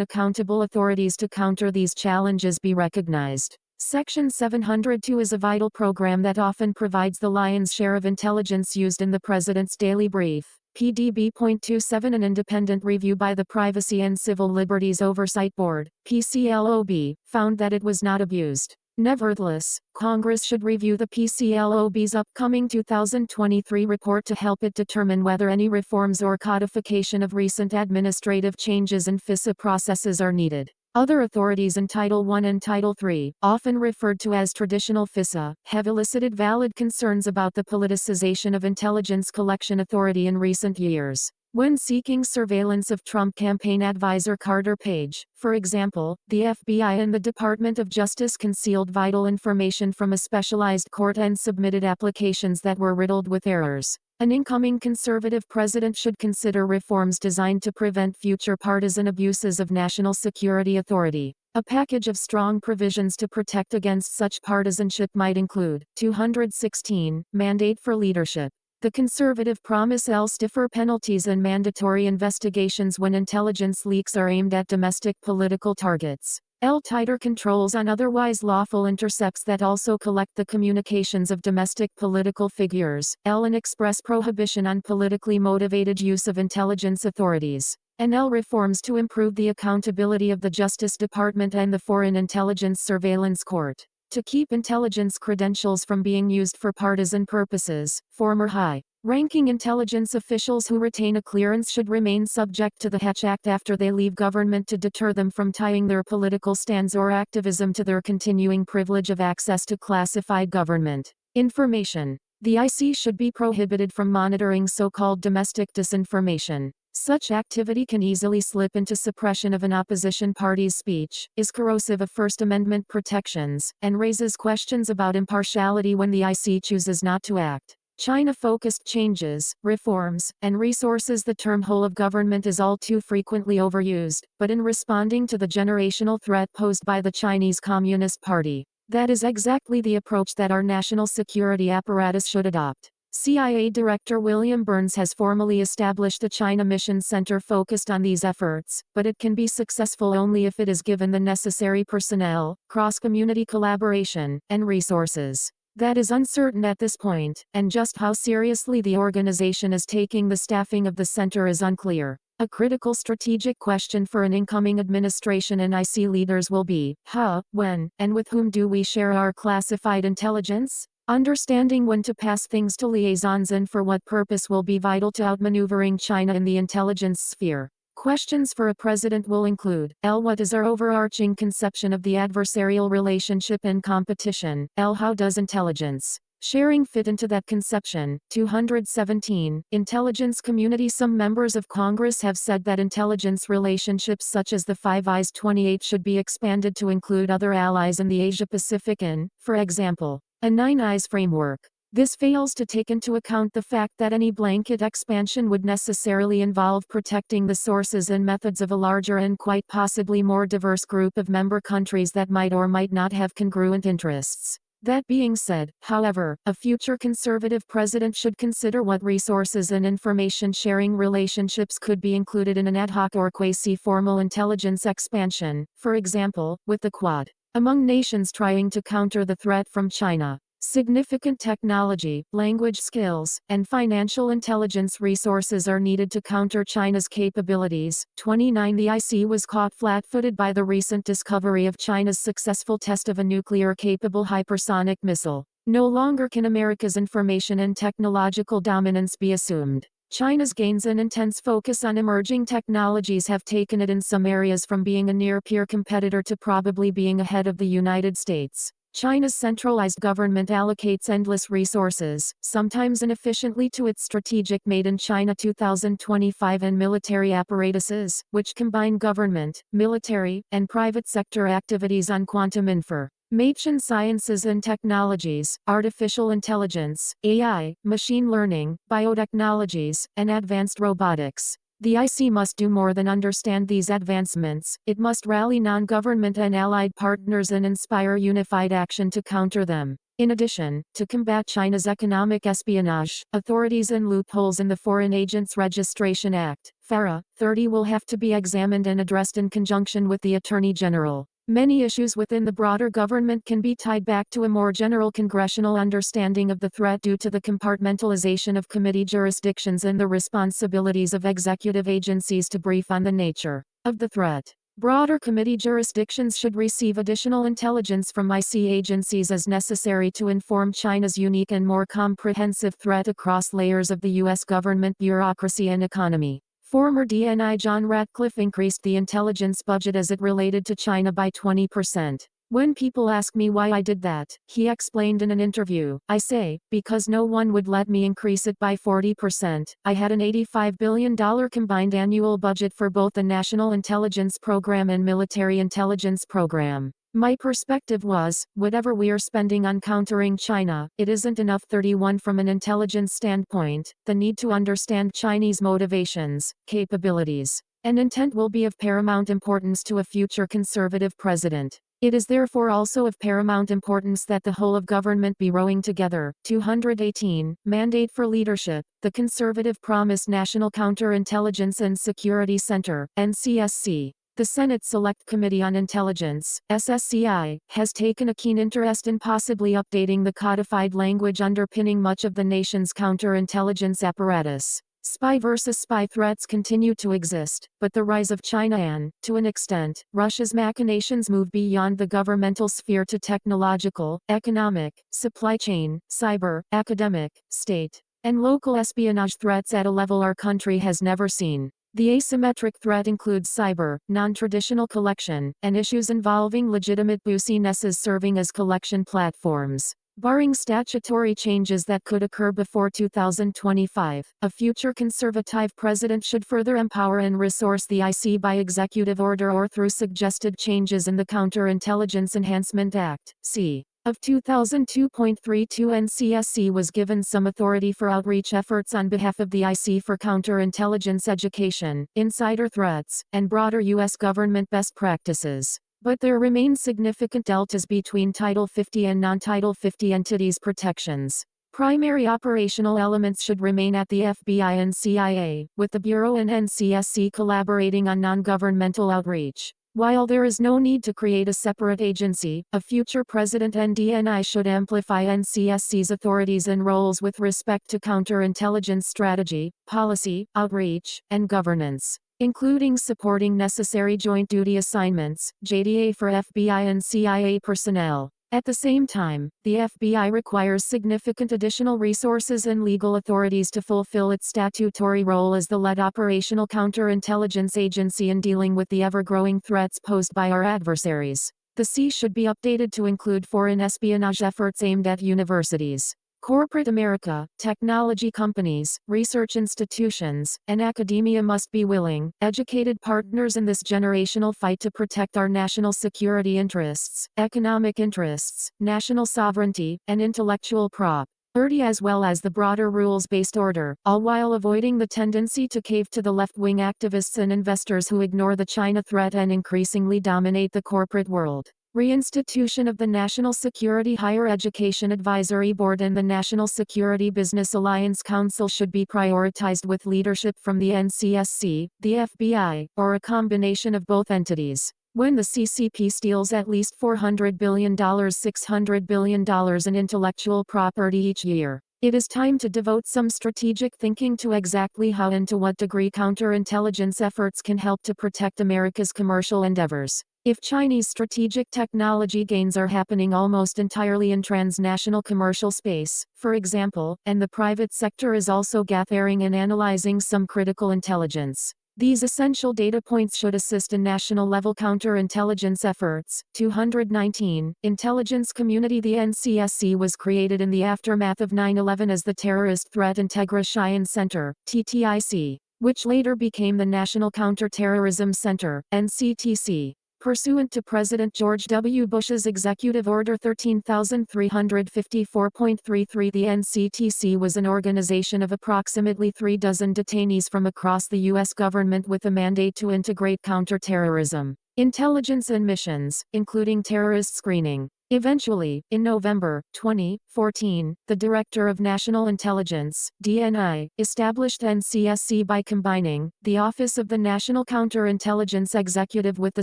accountable authorities to counter these challenges be recognized. Section 702 is a vital program that often provides the lion's share of intelligence used in the President's daily brief. PDB.27 An independent review by the Privacy and Civil Liberties Oversight Board, PCLOB, found that it was not abused. Nevertheless, Congress should review the PCLOB's upcoming 2023 report to help it determine whether any reforms or codification of recent administrative changes in FISA processes are needed. Other authorities in Title I and Title III, often referred to as traditional FISA, have elicited valid concerns about the politicization of intelligence collection authority in recent years. When seeking surveillance of Trump campaign advisor Carter Page, for example, the FBI and the Department of Justice concealed vital information from a specialized court and submitted applications that were riddled with errors. An incoming conservative president should consider reforms designed to prevent future partisan abuses of national security authority. A package of strong provisions to protect against such partisanship might include 216, mandate for leadership. The conservative promise stiffer penalties and mandatory investigations when intelligence leaks are aimed at domestic political targets. Tighter controls on otherwise lawful intercepts that also collect the communications of domestic political figures. An express prohibition on politically motivated use of intelligence authorities. Reforms to improve the accountability of the Justice Department and the Foreign Intelligence Surveillance Court. To keep intelligence credentials from being used for partisan purposes, former high-ranking intelligence officials who retain a clearance should remain subject to the Hatch Act after they leave government to deter them from tying their political stands or activism to their continuing privilege of access to classified government information. The IC should be prohibited from monitoring so-called domestic disinformation. Such activity can easily slip into suppression of an opposition party's speech, is corrosive of First Amendment protections, and raises questions about impartiality when the IC chooses not to act. China-focused changes, reforms, and resources. The term whole of government is all too frequently overused, but in responding to the generational threat posed by the Chinese Communist Party, that is exactly the approach that our national security apparatus should adopt. CIA Director William Burns has formally established the China Mission Center focused on these efforts, but it can be successful only if it is given the necessary personnel, cross-community collaboration, and resources. That is uncertain at this point, and just how seriously the organization is taking the staffing of the center is unclear. A critical strategic question for an incoming administration and IC leaders will be, how, when, and with whom do we share our classified intelligence? Understanding when to pass things to liaisons and for what purpose will be vital to outmaneuvering China in the intelligence sphere. Questions for a president will include, what is our overarching conception of the adversarial relationship and competition? How does intelligence sharing fit into that conception? 217. Intelligence community. Some members of Congress have said that intelligence relationships such as the Five Eyes 28 should be expanded to include other allies in the Asia-Pacific in, for example, a Nine Eyes framework. This fails to take into account the fact that any blanket expansion would necessarily involve protecting the sources and methods of a larger and quite possibly more diverse group of member countries that might or might not have congruent interests. That being said, however, a future conservative president should consider what resources and information sharing relationships could be included in an ad hoc or quasi-formal intelligence expansion, for example, with the Quad. Among nations trying to counter the threat from China, significant technology, language skills, and financial intelligence resources are needed to counter China's capabilities. 29. The IC was caught flat-footed by the recent discovery of China's successful test of a nuclear-capable hypersonic missile. No longer can America's information and technological dominance be assumed. China's gains and intense focus on emerging technologies have taken it in some areas from being a near-peer competitor to probably being ahead of the United States. China's centralized government allocates endless resources, sometimes inefficiently, to its strategic Made in China 2025 and military apparatuses, which combine government, military, and private sector activities on quantum information sciences and technologies, artificial intelligence, AI, machine learning, biotechnologies, and advanced robotics. The IC must do more than understand these advancements. It must rally non-government and allied partners and inspire unified action to counter them. In addition, to combat China's economic espionage, authorities and loopholes in the Foreign Agents Registration Act, FARA, 30 will have to be examined and addressed in conjunction with the Attorney General. Many issues within the broader government can be tied back to a more general congressional understanding of the threat due to the compartmentalization of committee jurisdictions and the responsibilities of executive agencies to brief on the nature of the threat. Broader committee jurisdictions should receive additional intelligence from IC agencies as necessary to inform China's unique and more comprehensive threat across layers of the U.S. government bureaucracy and economy. Former DNI John Ratcliffe increased the intelligence budget as it related to China by 20%. When people ask me why I did that, he explained in an interview, I say, because no one would let me increase it by 40%. I had an $85 billion combined annual budget for both the National Intelligence Program and Military Intelligence Program. My perspective was, whatever we are spending on countering China, it isn't enough. 31 From an intelligence standpoint, the need to understand Chinese motivations, capabilities, and intent will be of paramount importance to a future conservative president. It is therefore also of paramount importance that the whole of government be rowing together. 218. Mandate for leadership. The conservative promised National Counterintelligence and Security Center, NCSC. The Senate Select Committee on Intelligence, SSCI, has taken a keen interest in possibly updating the codified language underpinning much of the nation's counterintelligence apparatus. Spy versus spy threats continue to exist, but the rise of China and, to an extent, Russia's machinations move beyond the governmental sphere to technological, economic, supply chain, cyber, academic, state, and local espionage threats at a level our country has never seen. The asymmetric threat includes cyber, non-traditional collection, and issues involving legitimate businesses serving as collection platforms. Barring statutory changes that could occur before 2025, a future conservative president should further empower and resource the IC by executive order or through suggested changes in the Counterintelligence Enhancement Act, c. of 2002.32. NCSC was given some authority for outreach efforts on behalf of the IC for counterintelligence education, insider threats, and broader U.S. government best practices. But there remain significant deltas between Title 50 and non-Title 50 entities' protections. Primary operational elements should remain at the FBI and CIA, with the Bureau and NCSC collaborating on non-governmental outreach. While there is no need to create a separate agency, a future president and DNI should amplify NCSC's authorities and roles with respect to counterintelligence strategy, policy, outreach, and governance, including supporting necessary joint duty assignments, JDA for FBI and CIA personnel. At the same time, the FBI requires significant additional resources and legal authorities to fulfill its statutory role as the lead operational counterintelligence agency in dealing with the ever-growing threats posed by our adversaries. The C should be updated to include foreign espionage efforts aimed at universities, corporate America, technology companies, research institutions, and academia must be willing, educated partners in this generational fight to protect our national security interests, economic interests, national sovereignty, and intellectual property as well as the broader rules-based order, all while avoiding the tendency to cave to the left-wing activists and investors who ignore the China threat and increasingly dominate the corporate world. Reinstitution of the National Security Higher Education Advisory Board and the National Security Business Alliance Council should be prioritized with leadership from the NCSC, the FBI, or a combination of both entities. When the CCP steals at least $400 billion, $600 billion in intellectual property each year, it is time to devote some strategic thinking to exactly how and to what degree counterintelligence efforts can help to protect America's commercial endeavors. If Chinese strategic technology gains are happening almost entirely in transnational commercial space, for example, and the private sector is also gathering and analyzing some critical intelligence, these essential data points should assist in national-level counterintelligence efforts. 219. Intelligence Community. The NCSC was created in the aftermath of 9/11 as the Terrorist Threat Integration Center, TTIC, which later became the National Counterterrorism Center, NCTC. Pursuant to President George W. Bush's Executive Order 13354.33, the NCTC was an organization of approximately 3 dozen detainees from across the U.S. government with a mandate to integrate counterterrorism, intelligence and missions, including terrorist screening, Eventually, in November 2014, the Director of National Intelligence, DNI, established NCSC by combining the Office of the National Counterintelligence Executive with the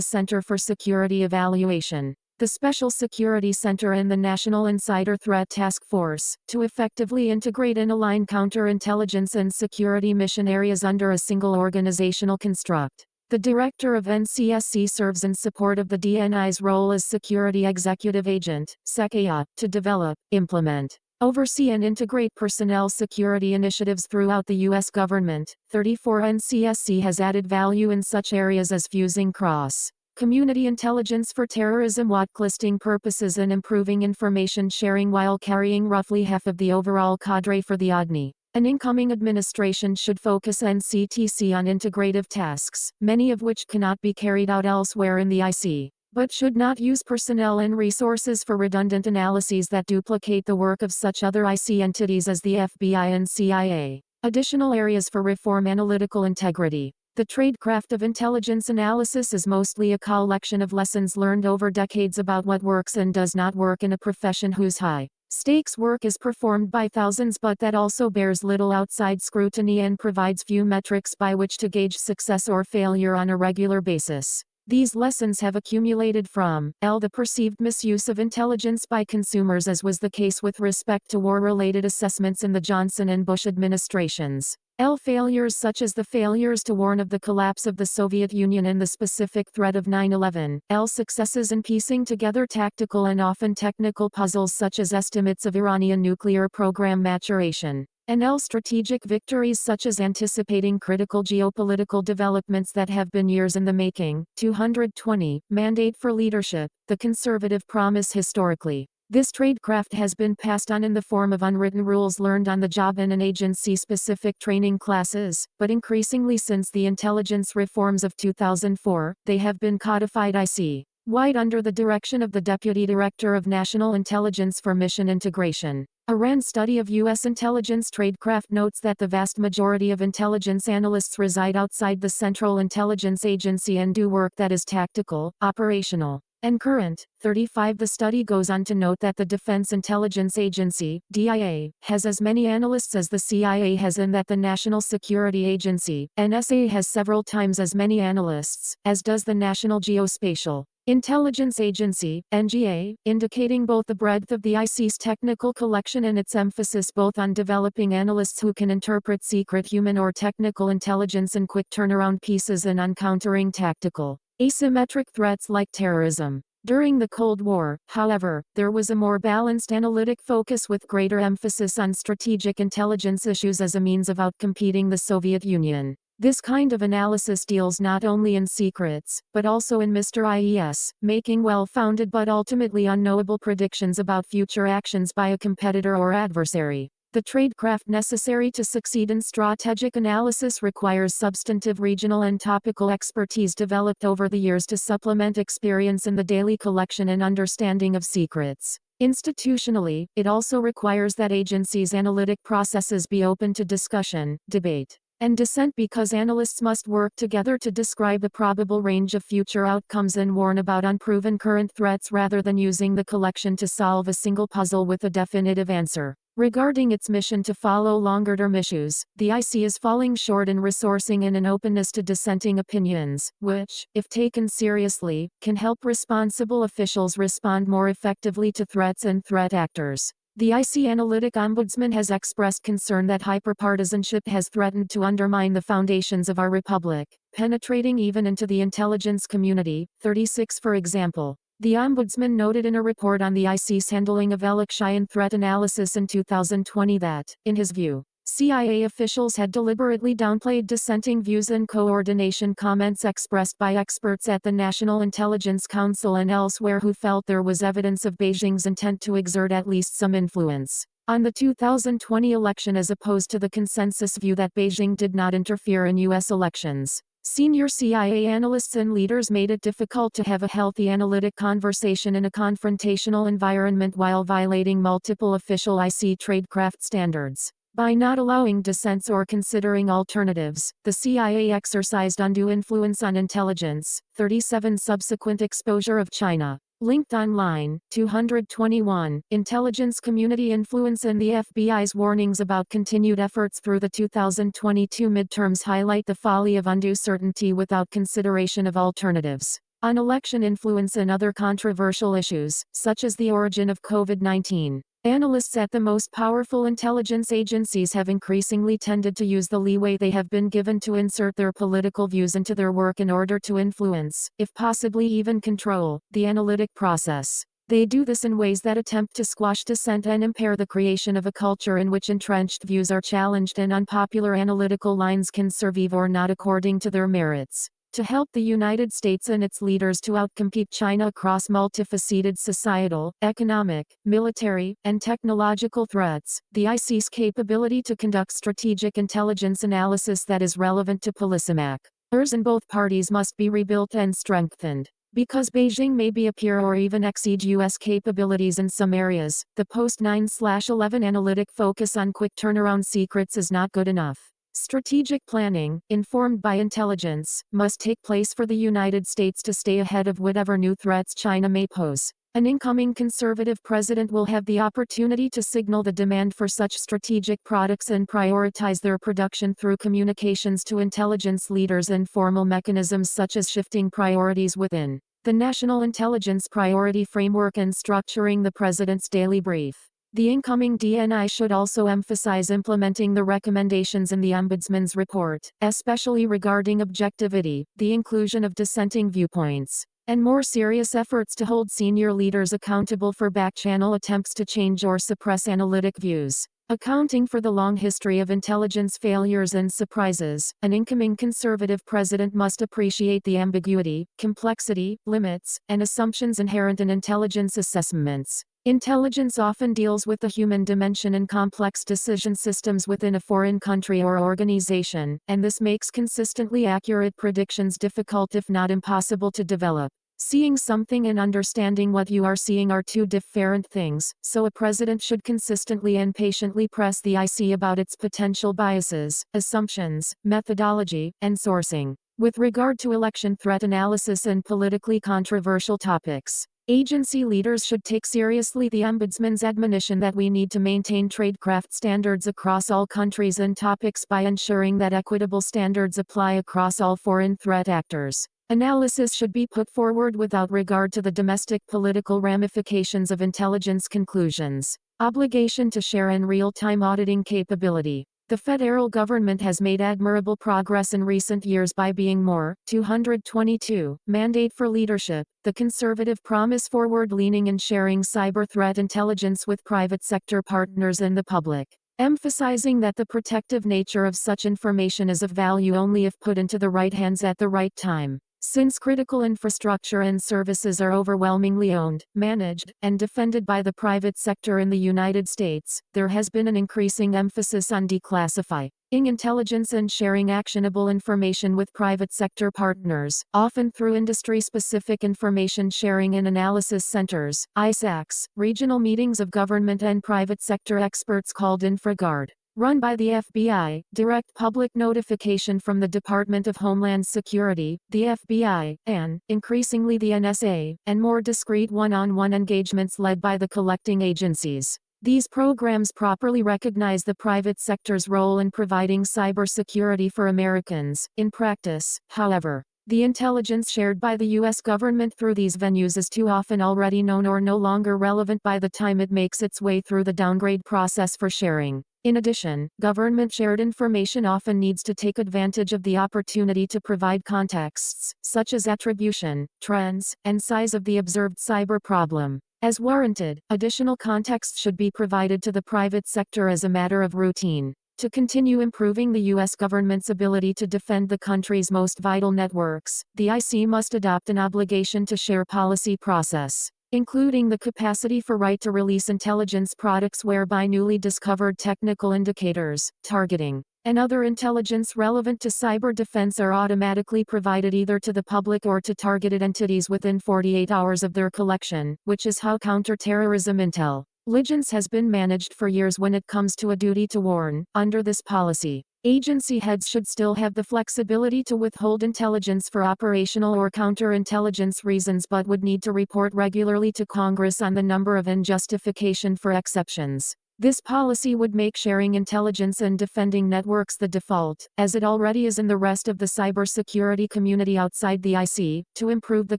Center for Security Evaluation, the Special Security Center and the National Insider Threat Task Force, to effectively integrate and align counterintelligence and security mission areas under a single organizational construct. The Director of NCSC serves in support of the DNI's role as Security Executive Agent, SECAA, to develop, implement, oversee and integrate personnel security initiatives throughout the U.S. government. 34 NCSC has added value in such areas as fusing cross-community intelligence for terrorism watchlisting purposes and improving information sharing while carrying roughly half of the overall cadre for the ODNI. An incoming administration should focus NCTC on integrative tasks, many of which cannot be carried out elsewhere in the IC, but should not use personnel and resources for redundant analyses that duplicate the work of such other IC entities as the FBI and CIA. Additional areas for reform: analytical integrity. The tradecraft of intelligence analysis is mostly a collection of lessons learned over decades about what works and does not work in a profession whose high stakes work is performed by thousands but that also bears little outside scrutiny and provides few metrics by which to gauge success or failure on a regular basis. These lessons have accumulated from the perceived misuse of intelligence by consumers, as was the case with respect to war-related assessments in the Johnson and Bush administrations. Failures such as the failures to warn of the collapse of the Soviet Union and the specific threat of 9/11. Successes in piecing together tactical and often technical puzzles such as estimates of Iranian nuclear program maturation. And strategic victories such as anticipating critical geopolitical developments that have been years in the making. 220. Mandate for leadership. The conservative promise historically. This tradecraft has been passed on in the form of unwritten rules learned on the job in an agency-specific training classes, but increasingly since the intelligence reforms of 2004, they have been codified IC-wide under the direction of the Deputy Director of National Intelligence for Mission Integration. A RAND study of U.S. intelligence tradecraft notes that the vast majority of intelligence analysts reside outside the Central Intelligence Agency and do work that is tactical, operational, and current. 35. The study goes on to note that the Defense Intelligence Agency, DIA, has as many analysts as the CIA has and that the National Security Agency, NSA, has several times as many analysts, as does the National Geospatial Intelligence Agency, NGA, indicating both the breadth of the IC's technical collection and its emphasis both on developing analysts who can interpret secret human or technical intelligence and quick turnaround pieces and on countering tactical, asymmetric threats like terrorism. During the Cold War, however, there was a more balanced analytic focus with greater emphasis on strategic intelligence issues as a means of outcompeting the Soviet Union. This kind of analysis deals not only in secrets, but also in Mr. IES, making well-founded but ultimately unknowable predictions about future actions by a competitor or adversary. The tradecraft necessary to succeed in strategic analysis requires substantive regional and topical expertise developed over the years to supplement experience in the daily collection and understanding of secrets. Institutionally, it also requires that agencies' analytic processes be open to discussion, debate, and dissent because analysts must work together to describe a probable range of future outcomes and warn about unproven current threats rather than using the collection to solve a single puzzle with a definitive answer. Regarding its mission to follow longer-term issues, the IC is falling short in resourcing and in openness to dissenting opinions, which, if taken seriously, can help responsible officials respond more effectively to threats and threat actors. The IC Analytic Ombudsman has expressed concern that hyperpartisanship has threatened to undermine the foundations of our republic, penetrating even into the intelligence community. 36. For example, the Ombudsman noted in a report on the IC's handling of election threat analysis in 2020 that, in his view, CIA officials had deliberately downplayed dissenting views and coordination comments expressed by experts at the National Intelligence Council and elsewhere who felt there was evidence of Beijing's intent to exert at least some influence on the 2020 election as opposed to the consensus view that Beijing did not interfere in U.S. elections. Senior CIA analysts and leaders made it difficult to have a healthy analytic conversation in a confrontational environment while violating multiple official IC tradecraft standards. By not allowing dissents or considering alternatives, the CIA exercised undue influence on intelligence. 37. Subsequent exposure of China. Linked online, 221. Intelligence community influence and the FBI's warnings about continued efforts through the 2022 midterms highlight the folly of undue certainty without consideration of alternatives. On election influence and other controversial issues, such as the origin of COVID-19. Analysts at the most powerful intelligence agencies have increasingly tended to use the leeway they have been given to insert their political views into their work in order to influence, if possibly even control, the analytic process. They do this in ways that attempt to squash dissent and impair the creation of a culture in which entrenched views are challenged and unpopular analytical lines can survive or not according to their merits. To help the United States and its leaders to outcompete China across multifaceted societal, economic, military, and technological threats, the IC's capability to conduct strategic intelligence analysis that is relevant to policymakers in both parties must be rebuilt and strengthened. Because Beijing may be appear or even exceed U.S. capabilities in some areas, the post-9/11 analytic focus on quick turnaround secrets is not good enough. Strategic planning, informed by intelligence, must take place for the United States to stay ahead of whatever new threats China may pose. An incoming conservative president will have the opportunity to signal the demand for such strategic products and prioritize their production through communications to intelligence leaders and formal mechanisms such as shifting priorities within the National Intelligence Priority Framework and structuring the president's daily brief. The incoming DNI should also emphasize implementing the recommendations in the Ombudsman's report, especially regarding objectivity, the inclusion of dissenting viewpoints, and more serious efforts to hold senior leaders accountable for back-channel attempts to change or suppress analytic views. Accounting for the long history of intelligence failures and surprises, an incoming conservative president must appreciate the ambiguity, complexity, limits, and assumptions inherent in intelligence assessments. Intelligence often deals with the human dimension in complex decision systems within a foreign country or organization, and this makes consistently accurate predictions difficult if not impossible to develop. Seeing something and understanding what you are seeing are two different things, so a president should consistently and patiently press the IC about its potential biases, assumptions, methodology, and sourcing. With regard to election threat analysis and politically controversial topics, agency leaders should take seriously the Ombudsman's admonition that we need to maintain tradecraft standards across all countries and topics by ensuring that equitable standards apply across all foreign threat actors. Analysis should be put forward without regard to the domestic political ramifications of intelligence conclusions. Obligation to share and real-time auditing capability. The federal government has made admirable progress in recent years by being more, 222, mandate for leadership. The conservative promise forward-leaning in sharing cyber threat intelligence with private sector partners and the public, emphasizing that the protective nature of such information is of value only if put into the right hands at the right time. Since critical infrastructure and services are overwhelmingly owned, managed, and defended by the private sector in the United States, there has been an increasing emphasis on declassifying intelligence and sharing actionable information with private sector partners, often through industry-specific information sharing and analysis centers, ISACs, regional meetings of government and private sector experts called InfraGard. Run by the FBI, direct public notification from the Department of Homeland Security, the FBI, and, increasingly the NSA, and more discreet one-on-one engagements led by the collecting agencies. These programs properly recognize the private sector's role in providing cybersecurity for Americans. In practice, however, the intelligence shared by the U.S. government through these venues is too often already known or no longer relevant by the time it makes its way through the downgrade process for sharing. In addition, government-shared information often needs to take advantage of the opportunity to provide contexts, such as attribution, trends, and size of the observed cyber problem. As warranted, additional context should be provided to the private sector as a matter of routine. To continue improving the U.S. government's ability to defend the country's most vital networks, the IC must adopt an obligation to share policy process, including the capacity for right-to-release intelligence products whereby newly discovered technical indicators, targeting, and other intelligence relevant to cyber defense are automatically provided either to the public or to targeted entities within 48 hours of their collection, which is how counterterrorism intelligence has been managed for years when it comes to a duty to warn. Under this policy, Agency heads should still have the flexibility to withhold intelligence for operational or counterintelligence reasons but would need to report regularly to Congress on the number of and justification for exceptions. This policy would make sharing intelligence and defending networks the default, as it already is in the rest of the cybersecurity community outside the IC, to improve the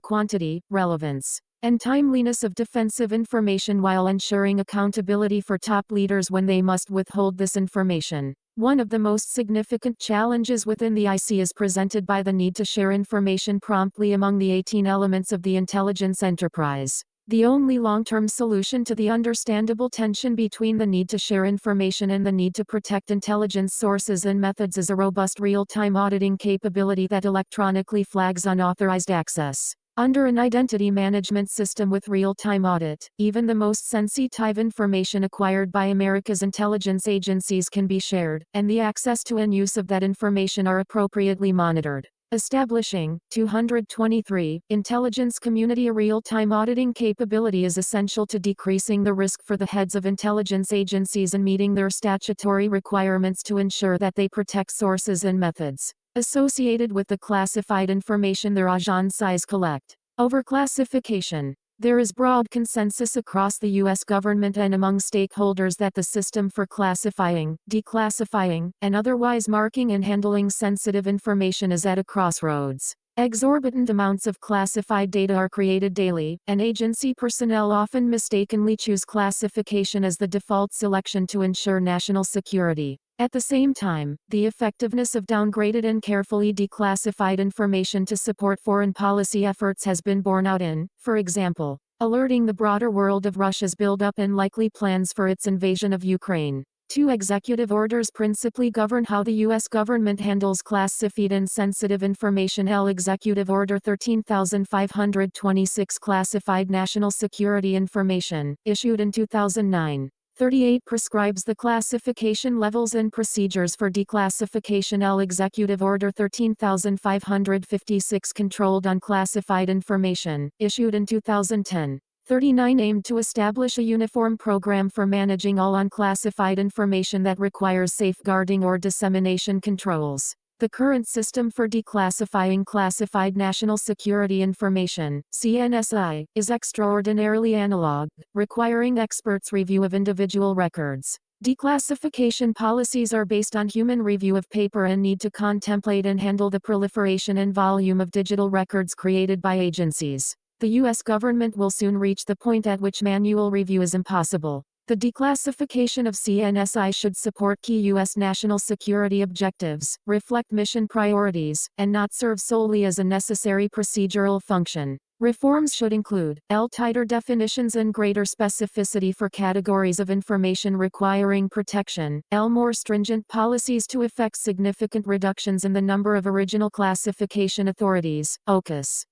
quantity, relevance, and timeliness of defensive information while ensuring accountability for top leaders when they must withhold this information. One of the most significant challenges within the IC is presented by the need to share information promptly among the 18 elements of the intelligence enterprise. The only long-term solution to the understandable tension between the need to share information and the need to protect intelligence sources and methods is a robust real-time auditing capability that electronically flags unauthorized access. Under an identity management system with real-time audit, even the most sensitive information acquired by America's intelligence agencies can be shared, and the access to and use of that information are appropriately monitored. Establishing 223 intelligence community. A real-time auditing capability is essential to decreasing the risk for the heads of intelligence agencies and meeting their statutory requirements to ensure that they protect sources and methods associated with the classified information their agencies collect. Overclassification. There is broad consensus across the U.S. government and among stakeholders that the system for classifying, declassifying, and otherwise marking and handling sensitive information is at a crossroads. Exorbitant amounts of classified data are created daily, and agency personnel often mistakenly choose classification as the default selection to ensure national security. At the same time, the effectiveness of downgraded and carefully declassified information to support foreign policy efforts has been borne out in, for example, alerting the broader world of Russia's buildup and likely plans for its invasion of Ukraine. Two executive orders principally govern how the U.S. government handles classified and sensitive information. Executive Order 13526 Classified National Security Information, issued in 2009. 38 prescribes the classification levels and procedures for declassification. Executive Order 13556 Controlled Unclassified Information, issued in 2010. 39 aimed to establish a uniform program for managing all unclassified information that requires safeguarding or dissemination controls. The current system for declassifying classified national security information, CNSI, is extraordinarily analog, requiring experts' review of individual records. Declassification policies are based on human review of paper and need to contemplate and handle the proliferation and volume of digital records created by agencies. The U.S. government will soon reach the point at which manual review is impossible. The declassification of CNSI should support key U.S. national security objectives, reflect mission priorities, and not serve solely as a necessary procedural function. Reforms should include tighter definitions and greater specificity for categories of information requiring protection, more stringent policies to effect significant reductions in the number of original classification authorities, OCUS.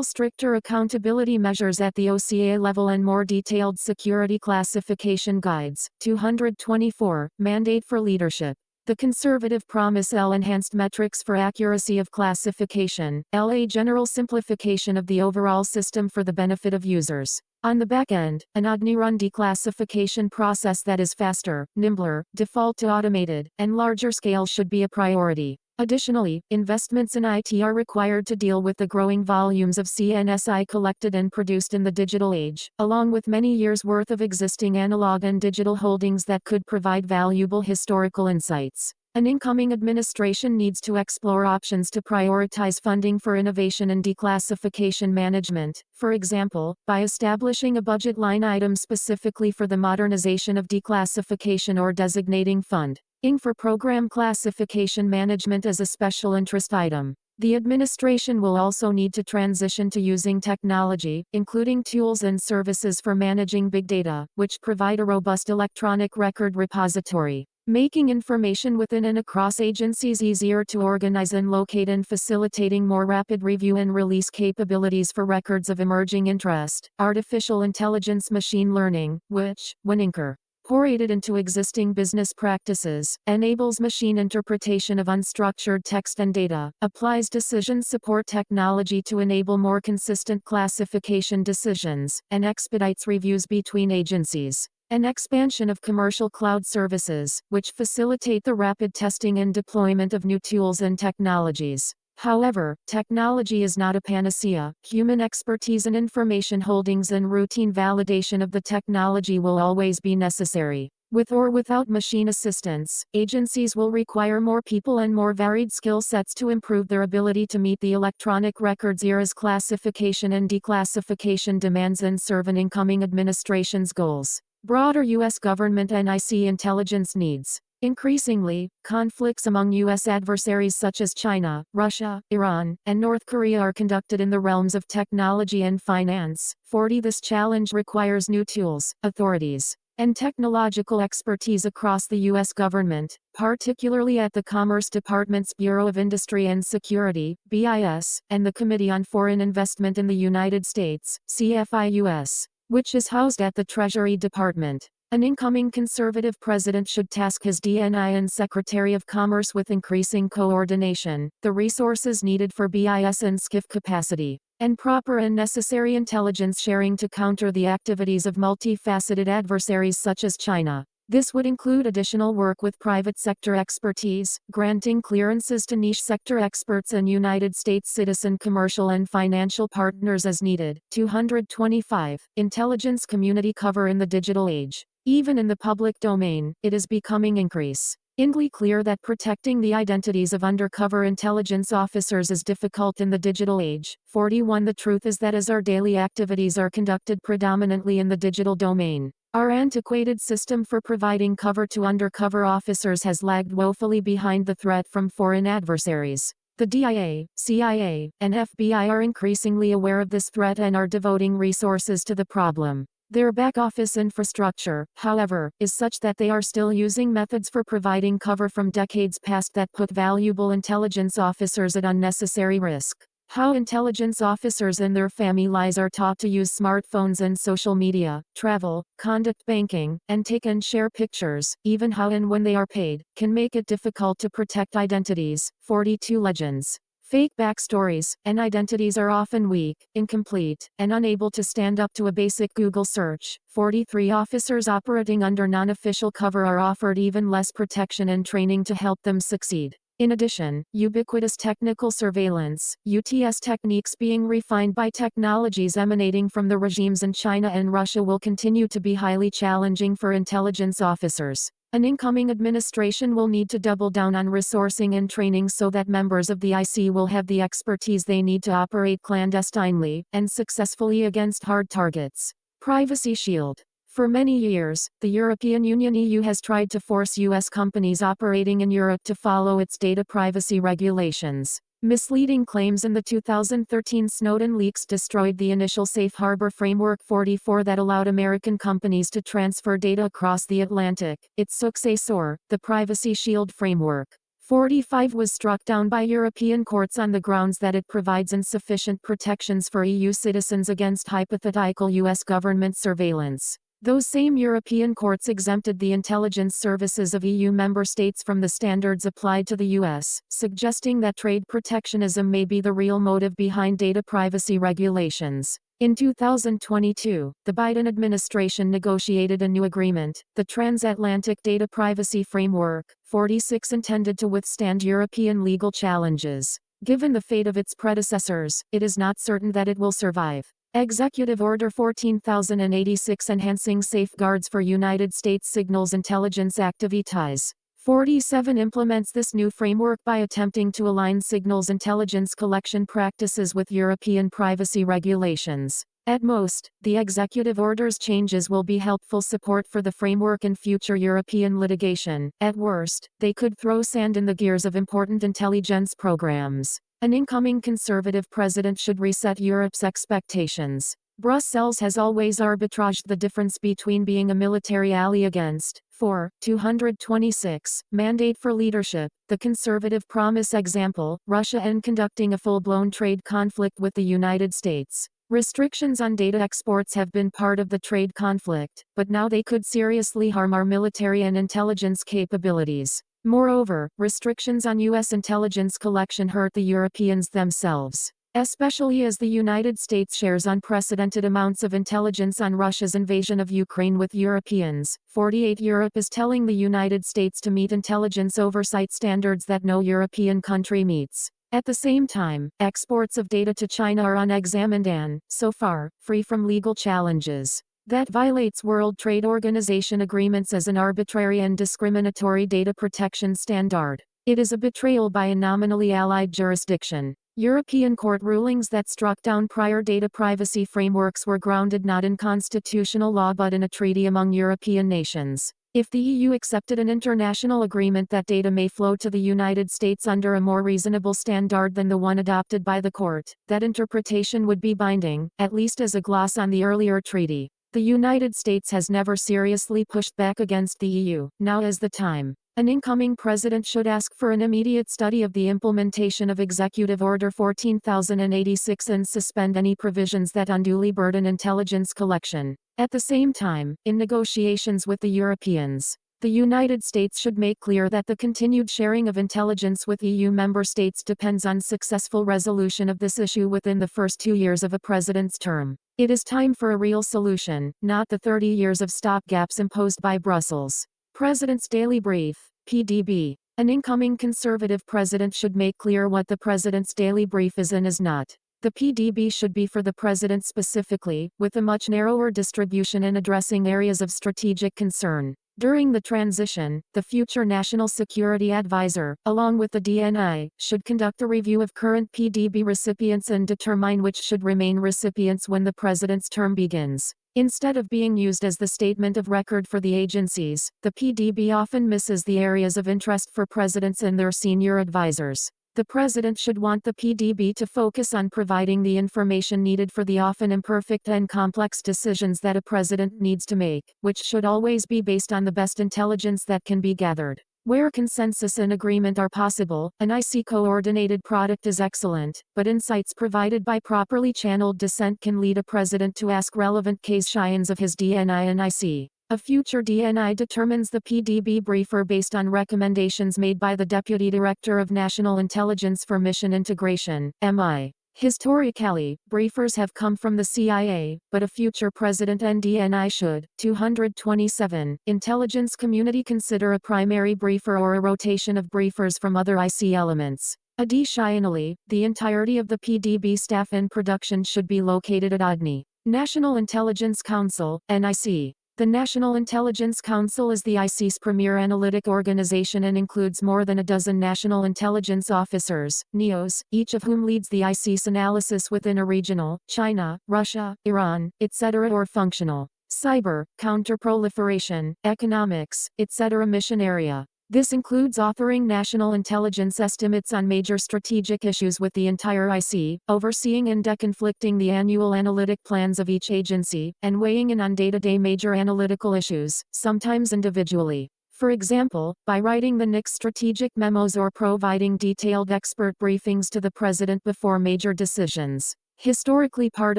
Stricter accountability measures at the OCA level and more detailed security classification guides. 224. Mandate for leadership. The conservative promise. Enhanced metrics for accuracy of classification. A general simplification of the overall system for the benefit of users. On the back end, an ODNI-run declassification process that is faster, nimbler, default to automated, and larger scale should be a priority. Additionally, investments in IT are required to deal with the growing volumes of CNSI collected and produced in the digital age, along with many years' worth of existing analog and digital holdings that could provide valuable historical insights. An incoming administration needs to explore options to prioritize funding for innovation and declassification management, for example, by establishing a budget line item specifically for the modernization of declassification or designating funding for program classification management as a special interest item. The administration will also need to transition to using technology, including tools and services for managing big data, which provide a robust electronic record repository, making information within and across agencies easier to organize and locate and facilitating more rapid review and release capabilities for records of emerging interest. Artificial intelligence machine learning, which, when incorporated into existing business practices, enables machine interpretation of unstructured text and data, applies decision support technology to enable more consistent classification decisions, and expedites reviews between agencies. An expansion of commercial cloud services, which facilitate the rapid testing and deployment of new tools and technologies. However, technology is not a panacea. Human expertise and information holdings and routine validation of the technology will always be necessary. With or without machine assistance, agencies will require more people and more varied skill sets to improve their ability to meet the electronic records era's classification and declassification demands and serve an incoming administration's goals. Broader U.S. government and IC intelligence needs. Increasingly, conflicts among U.S. adversaries such as China, Russia, Iran, and North Korea are conducted in the realms of technology and finance. 40. This challenge requires new tools, authorities, and technological expertise across the U.S. government, particularly at the Commerce Department's Bureau of Industry and Security, BIS, and the Committee on Foreign Investment in the United States, CFIUS, which is housed at the Treasury Department. An incoming conservative president should task his DNI and Secretary of Commerce with increasing coordination, the resources needed for BIS and SCIF capacity, and proper and necessary intelligence sharing to counter the activities of multifaceted adversaries such as China. This would include additional work with private sector expertise, granting clearances to niche sector experts and United States citizen commercial and financial partners as needed. 225. Intelligence community cover in the digital age. Even in the public domain, it is becoming increasingly clear that protecting the identities of undercover intelligence officers is difficult in the digital age. 41. The truth is that as our daily activities are conducted predominantly in the digital domain, our antiquated system for providing cover to undercover officers has lagged woefully behind the threat from foreign adversaries. The DIA, CIA, and FBI are increasingly aware of this threat and are devoting resources to the problem. Their back-office infrastructure, however, is such that they are still using methods for providing cover from decades past that put valuable intelligence officers at unnecessary risk. How intelligence officers and their families are taught to use smartphones and social media, travel, conduct banking, and take and share pictures, even how and when they are paid, can make it difficult to protect identities. 42. Legends. Fake backstories and identities are often weak, incomplete, and unable to stand up to a basic Google search. 43. Officers operating under non-official cover are offered even less protection and training to help them succeed. In addition, ubiquitous technical surveillance, UTS techniques being refined by technologies emanating from the regimes in China and Russia will continue to be highly challenging for intelligence officers. An incoming administration will need to double down on resourcing and training so that members of the IC will have the expertise they need to operate clandestinely and successfully against hard targets. Privacy Shield. For many years, the European Union (EU) has tried to force U.S. companies operating in Europe to follow its data privacy regulations. Misleading claims in the 2013 Snowden leaks destroyed the initial Safe Harbor Framework 44 that allowed American companies to transfer data across the Atlantic. Its successor, the Privacy Shield Framework 45, was struck down by European courts on the grounds that it provides insufficient protections for EU citizens against hypothetical U.S. government surveillance. Those same European courts exempted the intelligence services of EU member states from the standards applied to the US, suggesting that trade protectionism may be the real motive behind data privacy regulations. In 2022, the Biden administration negotiated a new agreement, the Transatlantic Data Privacy Framework 46, intended to withstand European legal challenges. Given the fate of its predecessors, it is not certain that it will survive. Executive Order 14086 enhancing safeguards for United States signals intelligence activities. 47 implements this new framework by attempting to align signals intelligence collection practices with European privacy regulations. At most, the executive order's changes will be helpful support for the framework in future European litigation. At worst, they could throw sand in the gears of important intelligence programs. An incoming conservative president should reset Europe's expectations. Brussels has always arbitraged the difference between being a military ally against 226, mandate for leadership, the conservative promise example, Russia, and conducting a full-blown trade conflict with the United States. Restrictions on data exports have been part of the trade conflict, but now they could seriously harm our military and intelligence capabilities. Moreover, restrictions on U.S. intelligence collection hurt the Europeans themselves. especially as the United States shares unprecedented amounts of intelligence on Russia's invasion of Ukraine with Europeans. 48 Europe is telling the United States to meet intelligence oversight standards that no European country meets. At the same time, exports of data to China are unexamined and, so far, free from legal challenges. That violates World Trade Organization agreements as an arbitrary and discriminatory data protection standard. It is a betrayal by a nominally allied jurisdiction. European court rulings that struck down prior data privacy frameworks were grounded not in constitutional law but in a treaty among European nations. If the EU accepted an international agreement that data may flow to the United States under a more reasonable standard than the one adopted by the court, that interpretation would be binding, at least as a gloss on the earlier treaty. The United States has never seriously pushed back against the EU. Now is the time. An incoming president should ask for an immediate study of the implementation of Executive Order 14,086 and suspend any provisions that unduly burden intelligence collection. At the same time, in negotiations with the Europeans, the United States should make clear that the continued sharing of intelligence with EU member states depends on successful resolution of this issue within the first 2 years of a president's term. It is time for a real solution, not the 30 years of stopgaps imposed by Brussels. President's Daily Brief, PDB. An incoming conservative president should make clear what the president's daily brief is and is not. The PDB should be for the president specifically, with a much narrower distribution and addressing areas of strategic concern. During the transition, the future National Security Advisor, along with the DNI, should conduct a review of current PDB recipients and determine which should remain recipients when the president's term begins. Instead of being used as the statement of record for the agencies, the PDB often misses the areas of interest for presidents and their senior advisors. The president should want the PDB to focus on providing the information needed for the often imperfect and complex decisions that a president needs to make, which should always be based on the best intelligence that can be gathered. Where consensus and agreement are possible, an IC-coordinated product is excellent, but insights provided by properly channeled dissent can lead a president to ask relevant questions of his DNI and IC. A future DNI determines the PDB briefer based on recommendations made by the Deputy Director of National Intelligence for Mission Integration, MI. Historically, briefers have come from the CIA, but a future president and DNI should, 227, intelligence community consider a primary briefer or a rotation of briefers from other IC elements. Additionally, the entirety of the PDB staff and production should be located at ODNI. National Intelligence Council, NIC. The National Intelligence Council is the IC's premier analytic organization and includes more than a dozen national intelligence officers, NEOs, each of whom leads the IC's analysis within a regional, China, Russia, Iran, etc. or functional, cyber, counterproliferation, economics, etc. mission area. This includes authoring national intelligence estimates on major strategic issues with the entire IC, overseeing and deconflicting the annual analytic plans of each agency, and weighing in on day-to-day major analytical issues, sometimes individually. For example, by writing the NIC's strategic memos or providing detailed expert briefings to the president before major decisions. Historically part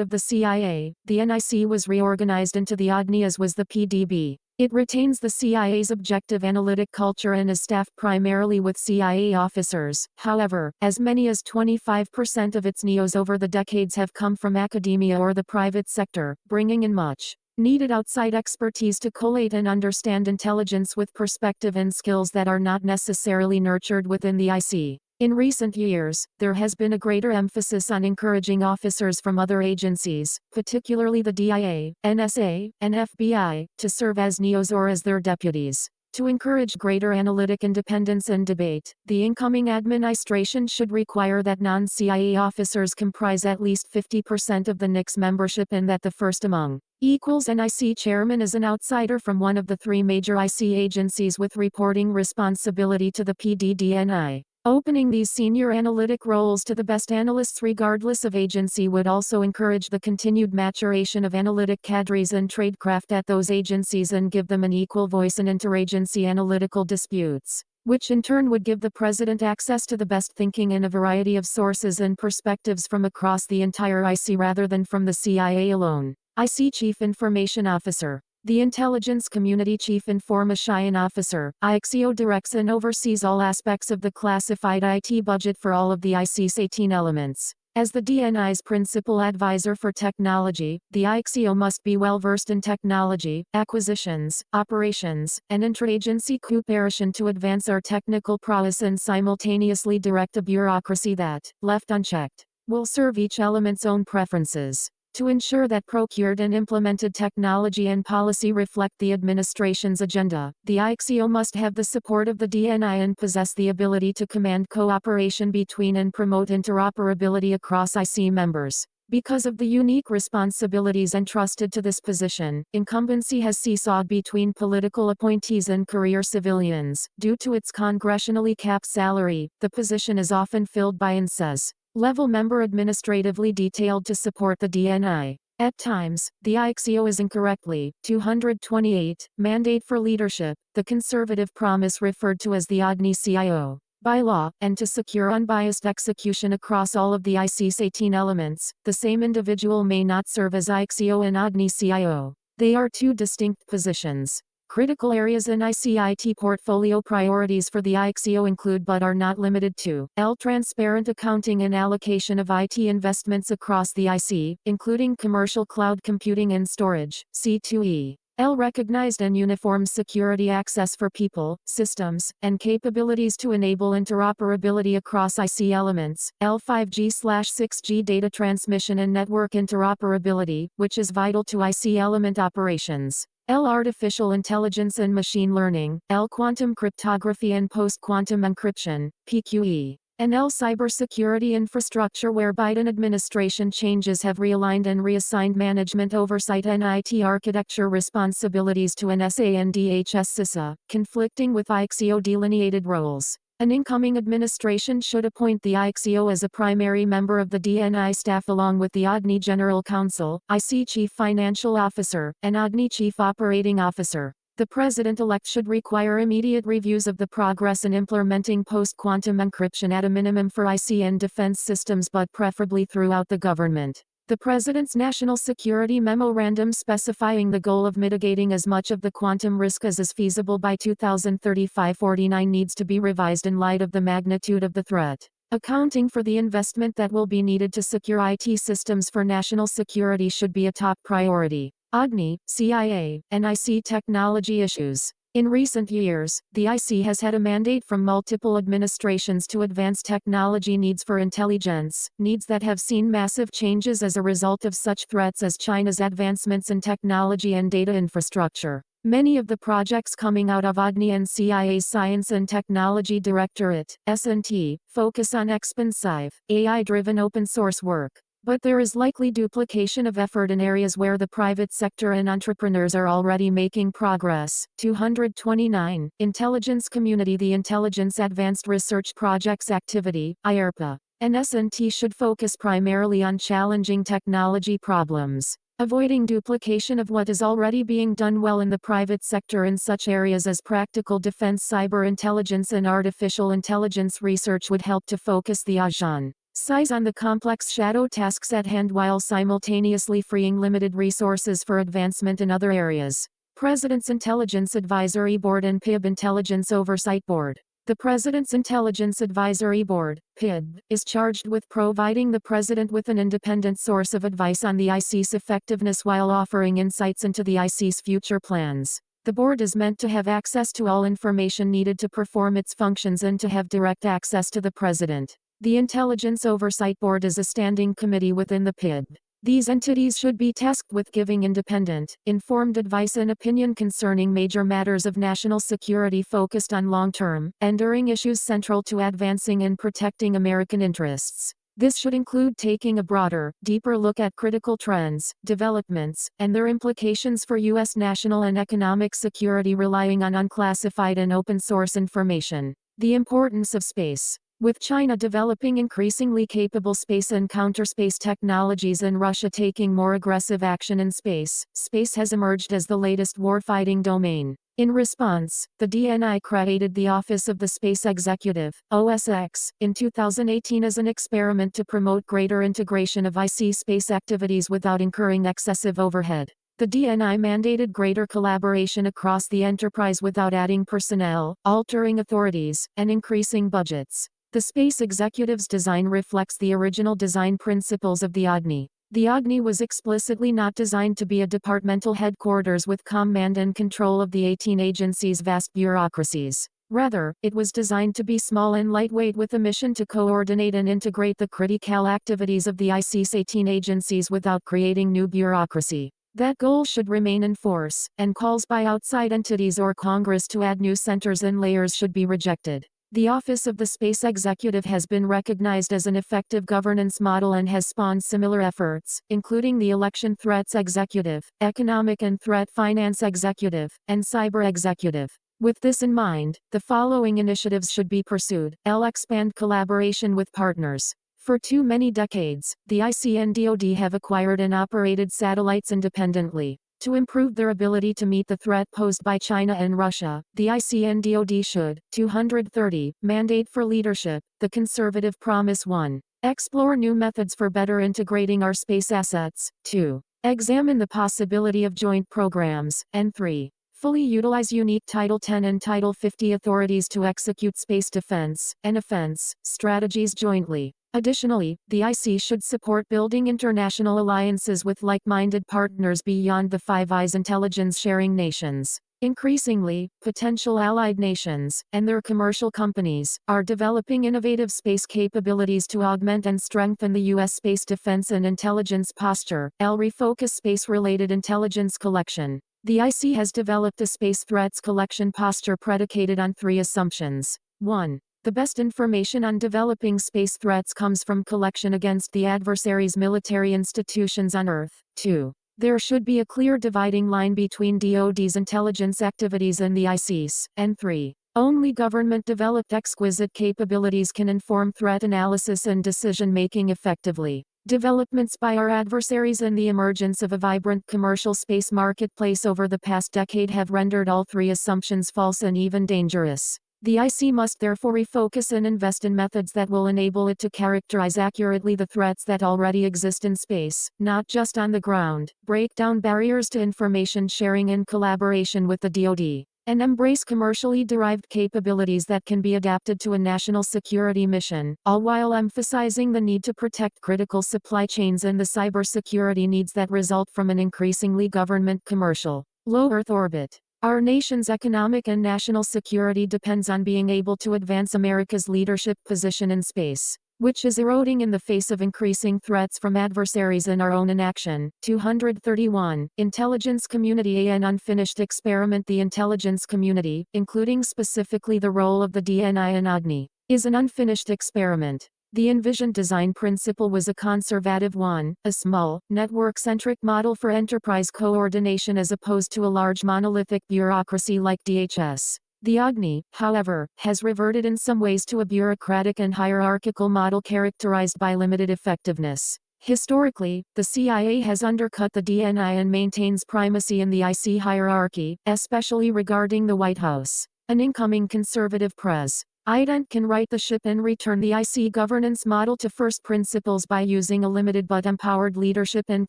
of the CIA, the NIC was reorganized into the ODNI as was the PDB. It retains the CIA's objective analytic culture and is staffed primarily with CIA officers. However, as many as 25% of its NEOs over the decades have come from academia or the private sector, bringing in much needed outside expertise to collate and understand intelligence with perspective and skills that are not necessarily nurtured within the IC. In recent years, there has been a greater emphasis on encouraging officers from other agencies, particularly the DIA, NSA, and FBI, to serve as NEOs or as their deputies. To encourage greater analytic independence and debate, the incoming administration should require that non-CIA officers comprise at least 50% of the NIC's membership and that the first among equals NIC chairman is an outsider from one of the three major IC agencies with reporting responsibility to the PDDNI. Opening these senior analytic roles to the best analysts regardless of agency would also encourage the continued maturation of analytic cadres and tradecraft at those agencies and give them an equal voice in interagency analytical disputes, which in turn would give the president access to the best thinking in a variety of sources and perspectives from across the entire IC rather than from the CIA alone. IC Chief Information Officer. The Intelligence Community Chief Information Officer, IXIO directs and oversees all aspects of the classified IT budget for all of the IC's 18 elements. As the DNI's principal advisor for technology, the IXIO must be well versed in technology, acquisitions, operations, and interagency cooperation to advance our technical prowess and simultaneously direct a bureaucracy that, left unchecked, will serve each element's own preferences. To ensure that procured and implemented technology and policy reflect the administration's agenda, the IXIO must have the support of the DNI and possess the ability to command cooperation between and promote interoperability across IC members. Because of the unique responsibilities entrusted to this position, incumbency has seesawed between political appointees and career civilians. Due to its congressionally capped salary, the position is often filled by an SS level member administratively detailed to support the DNI. At times, the IXIO is incorrectly, 228, mandate for leadership, the conservative promise referred to as the OGNI-CIO. By law, and to secure unbiased execution across all of the IC's 18 elements, the same individual may not serve as IXIO and OGNI-CIO. They are two distinct positions. Critical areas in ICIT portfolio priorities for the IXIO include but are not limited to transparent accounting and allocation of IT investments across the IC, including commercial cloud computing and storage, C2E. Recognized and uniform security access for people, systems, and capabilities to enable interoperability across IC elements, 5G/6G data transmission and network interoperability, which is vital to IC element operations. Artificial intelligence and machine learning, quantum cryptography and post-quantum encryption, PQE, and cybersecurity infrastructure where Biden administration changes have realigned and reassigned management oversight and IT architecture responsibilities to NSA and DHS CISA, conflicting with IXIO delineated roles. An incoming administration should appoint the IXIO as a primary member of the DNI staff along with the OGNI General Counsel, IC Chief Financial Officer, and OGNI Chief Operating Officer. The President-elect should require immediate reviews of the progress in implementing post-quantum encryption at a minimum for IC and defense systems but preferably throughout the government. The President's National Security Memorandum specifying the goal of mitigating as much of the quantum risk as is feasible by 2035-49 needs to be revised in light of the magnitude of the threat. Accounting for the investment that will be needed to secure IT systems for national security should be a top priority. OGNI, CIA, and IC technology issues. In recent years, the IC has had a mandate from multiple administrations to advance technology needs for intelligence, needs that have seen massive changes as a result of such threats as China's advancements in technology and data infrastructure. Many of the projects coming out of OGNI and CIA's Science and Technology Directorate, S&T, focus on expansive, AI-driven open source work. But there is likely duplication of effort in areas where the private sector and entrepreneurs are already making progress. 229. Intelligence Community. The Intelligence Advanced Research Projects Activity, IARPA, and S&T should focus primarily on challenging technology problems, avoiding duplication of what is already being done well in the private sector in such areas as practical defense. Cyber intelligence and artificial intelligence research would help to focus the AJAN size on the complex shadow tasks at hand while simultaneously freeing limited resources for advancement in other areas. President's Intelligence Advisory Board and PIB Intelligence Oversight Board. The President's Intelligence Advisory Board, PIB, is charged with providing the President with an independent source of advice on the IC's effectiveness while offering insights into the IC's future plans. The board is meant to have access to all information needed to perform its functions and to have direct access to the President. The Intelligence Oversight Board is a standing committee within the PIB. These entities should be tasked with giving independent, informed advice and opinion concerning major matters of national security focused on long-term, enduring issues central to advancing and protecting American interests. This should include taking a broader, deeper look at critical trends, developments, and their implications for U.S. national and economic security relying on unclassified and open-source information. The importance of space. With China developing increasingly capable space and counterspace technologies and Russia taking more aggressive action in space, space has emerged as the latest warfighting domain. In response, the DNI created the Office of the Space Executive, OSX, in 2018 as an experiment to promote greater integration of IC space activities without incurring excessive overhead. The DNI mandated greater collaboration across the enterprise without adding personnel, altering authorities, and increasing budgets. The space executive's design reflects the original design principles of the Agni. The Agni was explicitly not designed to be a departmental headquarters with command and control of the 18 agencies' vast bureaucracies. Rather, it was designed to be small and lightweight with a mission to coordinate and integrate the critical activities of the IC's 18 agencies without creating new bureaucracy. That goal should remain in force, and calls by outside entities or Congress to add new centers and layers should be rejected. The Office of the Space Executive has been recognized as an effective governance model and has spawned similar efforts, including the Election Threats Executive, Economic and Threat Finance Executive, and Cyber Executive. With this in mind, the following initiatives should be pursued. Expand collaboration with partners. For too many decades, the IC and DoD have acquired and operated satellites independently. To improve their ability to meet the threat posed by China and Russia, the IC and DoD should, 230, mandate for leadership, the conservative promise 1. Explore new methods for better integrating our space assets, 2. Examine the possibility of joint programs, and 3. Fully utilize unique Title 10 and Title 50 authorities to execute space defense and offense strategies jointly. Additionally, the IC should support building international alliances with like-minded partners beyond the Five Eyes intelligence-sharing nations. Increasingly, potential allied nations, and their commercial companies, are developing innovative space capabilities to augment and strengthen the U.S. space defense and intelligence posture. Refocus space-related intelligence collection. The IC has developed a space threats collection posture predicated on 3 assumptions. 1. The best information on developing space threats comes from collection against the adversary's military institutions on Earth. 2. There should be a clear dividing line between DoD's intelligence activities and the IC's. And 3. Only government-developed exquisite capabilities can inform threat analysis and decision-making effectively. Developments by our adversaries and the emergence of a vibrant commercial space marketplace over the past decade have rendered all 3 assumptions false and even dangerous. The IC must therefore refocus and invest in methods that will enable it to characterize accurately the threats that already exist in space, not just on the ground, break down barriers to information sharing in collaboration with the DoD, and embrace commercially derived capabilities that can be adapted to a national security mission, all while emphasizing the need to protect critical supply chains and the cybersecurity needs that result from an increasingly government commercial, low Earth orbit. Our nation's economic and national security depends on being able to advance America's leadership position in space, which is eroding in the face of increasing threats from adversaries and our own inaction. 231. Intelligence Community. An unfinished experiment. The intelligence community, including specifically the role of the DNI and Agni, is an unfinished experiment. The envisioned design principle was a conservative one, a small, network-centric model for enterprise coordination as opposed to a large monolithic bureaucracy like DHS. The Agni, however, has reverted in some ways to a bureaucratic and hierarchical model characterized by limited effectiveness. Historically, the CIA has undercut the DNI and maintains primacy in the IC hierarchy, especially regarding the White House. An incoming conservative President can right the ship and return the IC governance model to first principles by using a limited but empowered leadership and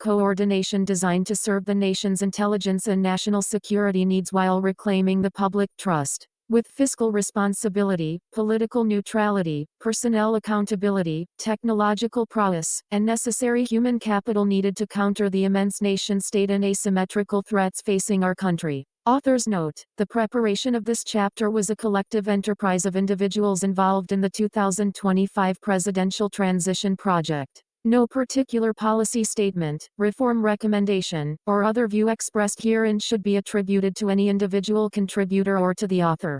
coordination designed to serve the nation's intelligence and national security needs while reclaiming the public trust. With fiscal responsibility, political neutrality, personnel accountability, technological prowess, and necessary human capital needed to counter the immense nation-state and asymmetrical threats facing our country. Authors note, the preparation of this chapter was a collective enterprise of individuals involved in the 2025 presidential transition project. No particular policy statement, reform recommendation, or other view expressed herein should be attributed to any individual contributor or to the author.